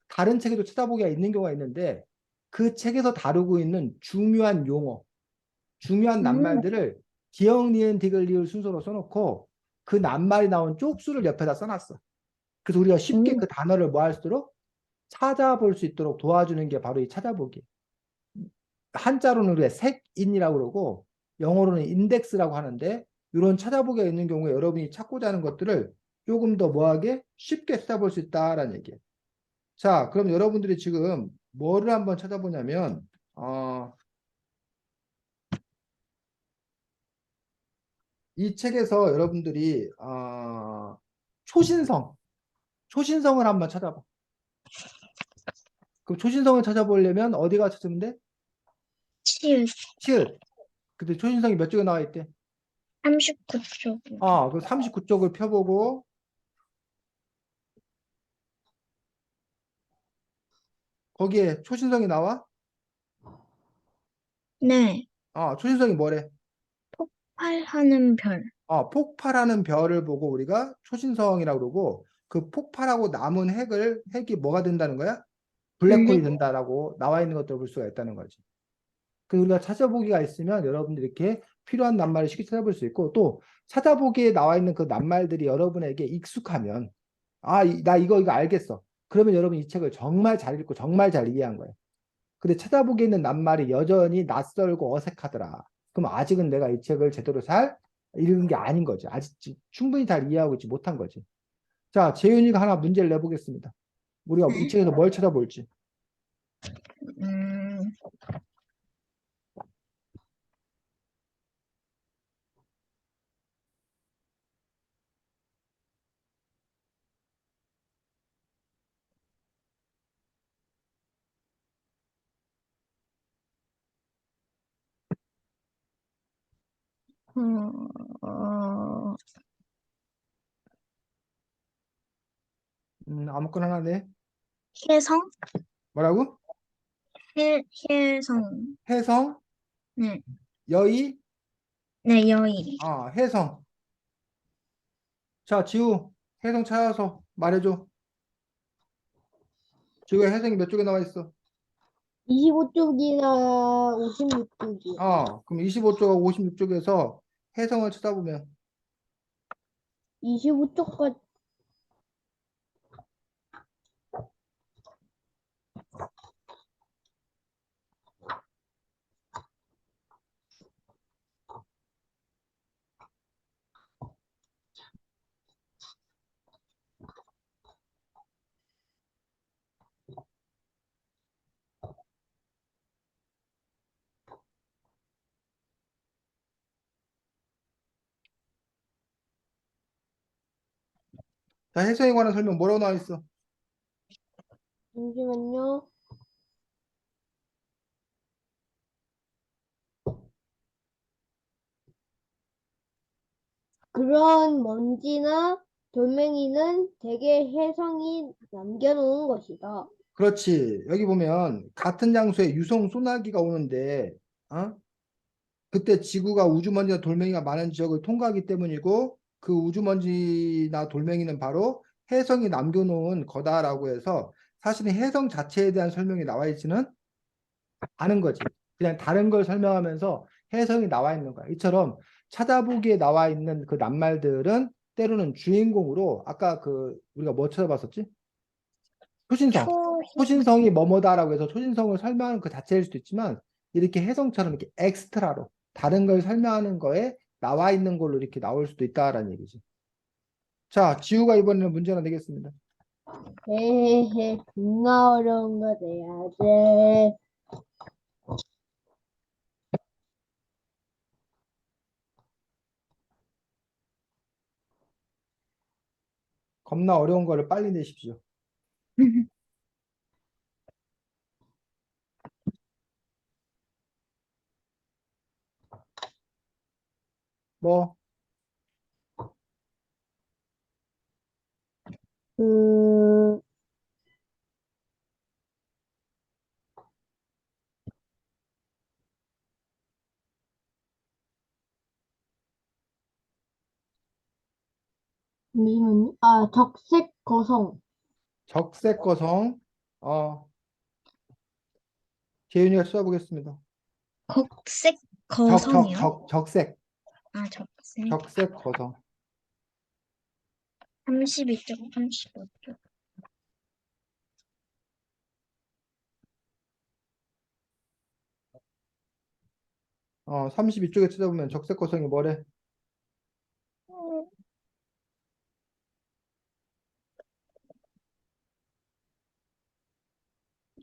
다른 책에도 찾아보기가 있는 경우가 있는데 그 책에서 다루고 있는 중요한 용어, 중요한
음,
낱말들을 기역, 니은, 디귿, 리을 순서로 써놓고 그 낱말이 나온 쪽수를 옆에다 써놨어. 그래서 우리가 쉽게
오,
그 단어를 뭐 할 수 있도록 찾아볼 수 있도록 도와주는 게 바로 이 찾아보기. 한자로는 우리가 색인이라고 그러고 영어로는 인덱스라고 하는데 이런 찾아보기가 있는 경우에 여러분이 찾고자 하는 것들을 조금 더 뭐하게 쉽게 찾아볼 수 있다라는 얘기예요. 자, 그럼 여러분들이 지금 뭐를 한번 찾아보냐면 이 책에서 여러분들이 초신성, 초신성을 한번 찾아봐. 그럼 초신성을 찾아보려면 어디가 찾으면 돼?
치읓
치읓. 근데 초신성이 몇 쪽에 나와 있대?
39쪽.
그 39쪽을 펴보고 거기에 초신성이 나와?
네.
초신성이 뭐래?
폭발하는 별.
폭발하는 별을 보고 우리가 초신성이라고 그러고 그 폭발하고 남은 핵이 뭐가 된다는 거야? 블랙홀이
블랙.
된다라고 나와 있는 것들을 볼 수가 있다는 거지. 그 우리가 찾아보기가 있으면 여러분들이 이렇게 필요한 낱말을 쉽게 찾아볼 수 있고 또 찾아보기에 나와 있는 그 낱말들이 여러분에게 익숙하면 나 이거 알겠어. 그러면 여러분 이 책을 정말 잘 읽고 정말 잘 이해한 거예요. 근데 찾아보기에 있는 낱말이 여전히 낯설고 어색하더라. 그럼 아직은 내가 이 책을 제대로 잘 읽은 게 아닌 거지. 아직 충분히 잘 이해하고 있지 못한 거지. 자, 재윤이가 하나 문제를 내보겠습니다. 우리가 이
네.
책에서 뭘 찾아볼지.
음, 어,
아무거나 하나 내.
혜성?
뭐라고?
혜성.
해성,
네.
여의,
네, 여의.
해성. 자, 지우, 해성 찾아서 말해줘. 지우가 해성이 몇 쪽에 나와 있어?
25쪽이나 56쪽이요.
그럼 25쪽하고 56쪽에서 해성을 찾아보면
25쪽까지.
자, 해성에 관한 설명 뭐라고 나와 있어?
잠시만요. 그런 먼지나 돌멩이는 대개 혜성이 남겨놓은 것이다.
그렇지. 여기 보면 같은 장소에 유성 소나기가 오는데 어? 그때 지구가 우주먼지나 돌멩이가 많은 지역을 통과하기 때문이고 그 우주먼지나 돌멩이는 바로 해성이 남겨놓은 거다라고 해서 사실은 해성 자체에 대한 설명이 나와 있지는 않은 거지. 그냥 다른 걸 설명하면서 해성이 나와 있는 거야. 이처럼 찾아보기에 나와 있는 그 낱말들은 때로는 주인공으로 아까 그 우리가 뭐 찾아봤었지? 초신성.
초,
초신성이 뭐뭐다라고 해서 초신성을 설명하는 그 자체일 수도 있지만 이렇게 해성처럼 이렇게 엑스트라로 다른 걸 설명하는 거에 나와 있는 걸로 이렇게 나올 수도 있다라는 얘기지. 자, 지우가 이번에는 문제 하나 내겠습니다.
헤헤헤, 존나 어려운 거 내야지.
겁나 어려운 거를 빨리 내십시오. 뭐,
그, 잠시만요. 적색 거성.
적색거성, 재윤이가 찾아보겠습니다.
곡색 거성이요?
적색,
적색.
적색거성.
32쪽, 35쪽.
32쪽에 찾아보면 적색거성이 뭐래?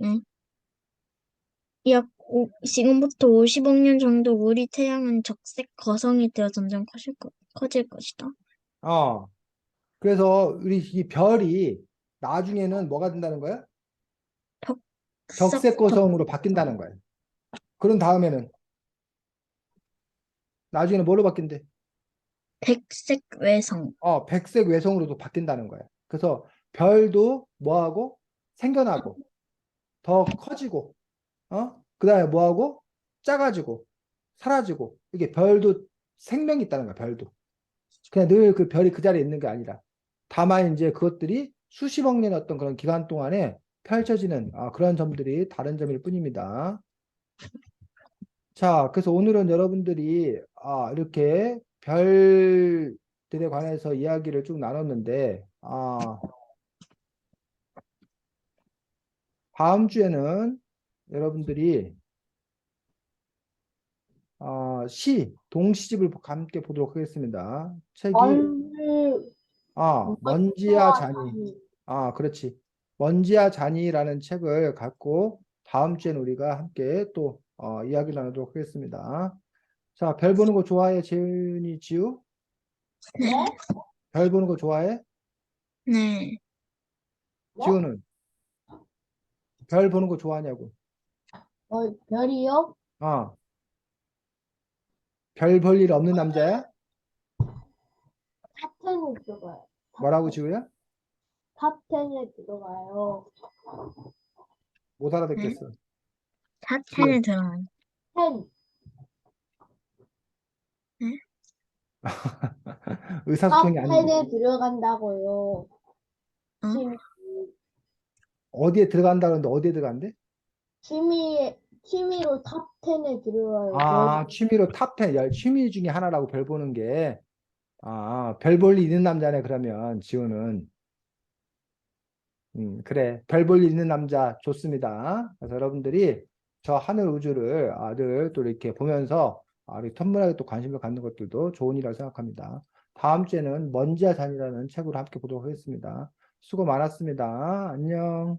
응. 지금부터 50억 년 정도 우리 태양은 적색 거성이 되어 점점 커질 것이다.
어, 그래서 우리 이 별이 나중에는 뭐가 된다는 거야?
적, 썩, 적,
적색거성으로 바뀐다는 거예요. 그런 다음에는 나중에는 뭘로 바뀐대?
백색 외성.
백색 외성으로도 바뀐다는 거야. 그래서 별도 뭐하고 생겨나고 더 커지고 그다음에 뭐하고 작아지고 사라지고 이게 별도 생명이 있다는 거야. 별도. 그냥 늘 그 별이 그 자리에 있는 게 아니라 다만 이제 그것들이 수십억 년 어떤 그런 기간 동안에 펼쳐지는 그런 점들이 다른 점일 뿐입니다. 자, 그래서 오늘은 여러분들이 이렇게 별들에 관해서 이야기를 쭉 나눴는데 다음 주에는 여러분들이 동시집을 함께 보도록 하겠습니다. 책이
먼지,
먼지와
먼지와
잔이.
잔이.
그렇지. 먼지와 잔이라는 책을 갖고 다음 주에는 우리가 함께 또 이야기 나누도록 하겠습니다. 자, 별 보는 거 좋아해, 재윤이, 지우?
네?
별 보는 거 좋아해?
네.
지우는 별 보는 거 좋아하냐고?
별이요?
어, 별 볼 일 없는 남자야?
탑10에 들어가요.
뭐라고, 지우야?
탑10에 들어가요.
못
네.
알아듣겠어. 지우.
탑10에 들어가요.
10.
네?
의사소통이 안 돼.
탑10에 들어간다고요.
어?
취미,
어디에 들어간다는데 어디에 들어간대?
취미로 탑10에 들어가요.
취미로 탑10, 취미 중에 하나라고 별 보는 게. 별 볼 일 있는 남자네, 그러면, 지우는. 그래. 별 볼 일 있는 남자 좋습니다. 그래서 여러분들이 저 하늘 우주를 늘 또 이렇게 보면서 우리 천문학에 또 관심을 갖는 것들도 좋은 일이라고 생각합니다. 다음 주에는 먼지와 잔이라는 책으로 함께 보도록 하겠습니다. 수고 많았습니다. 안녕.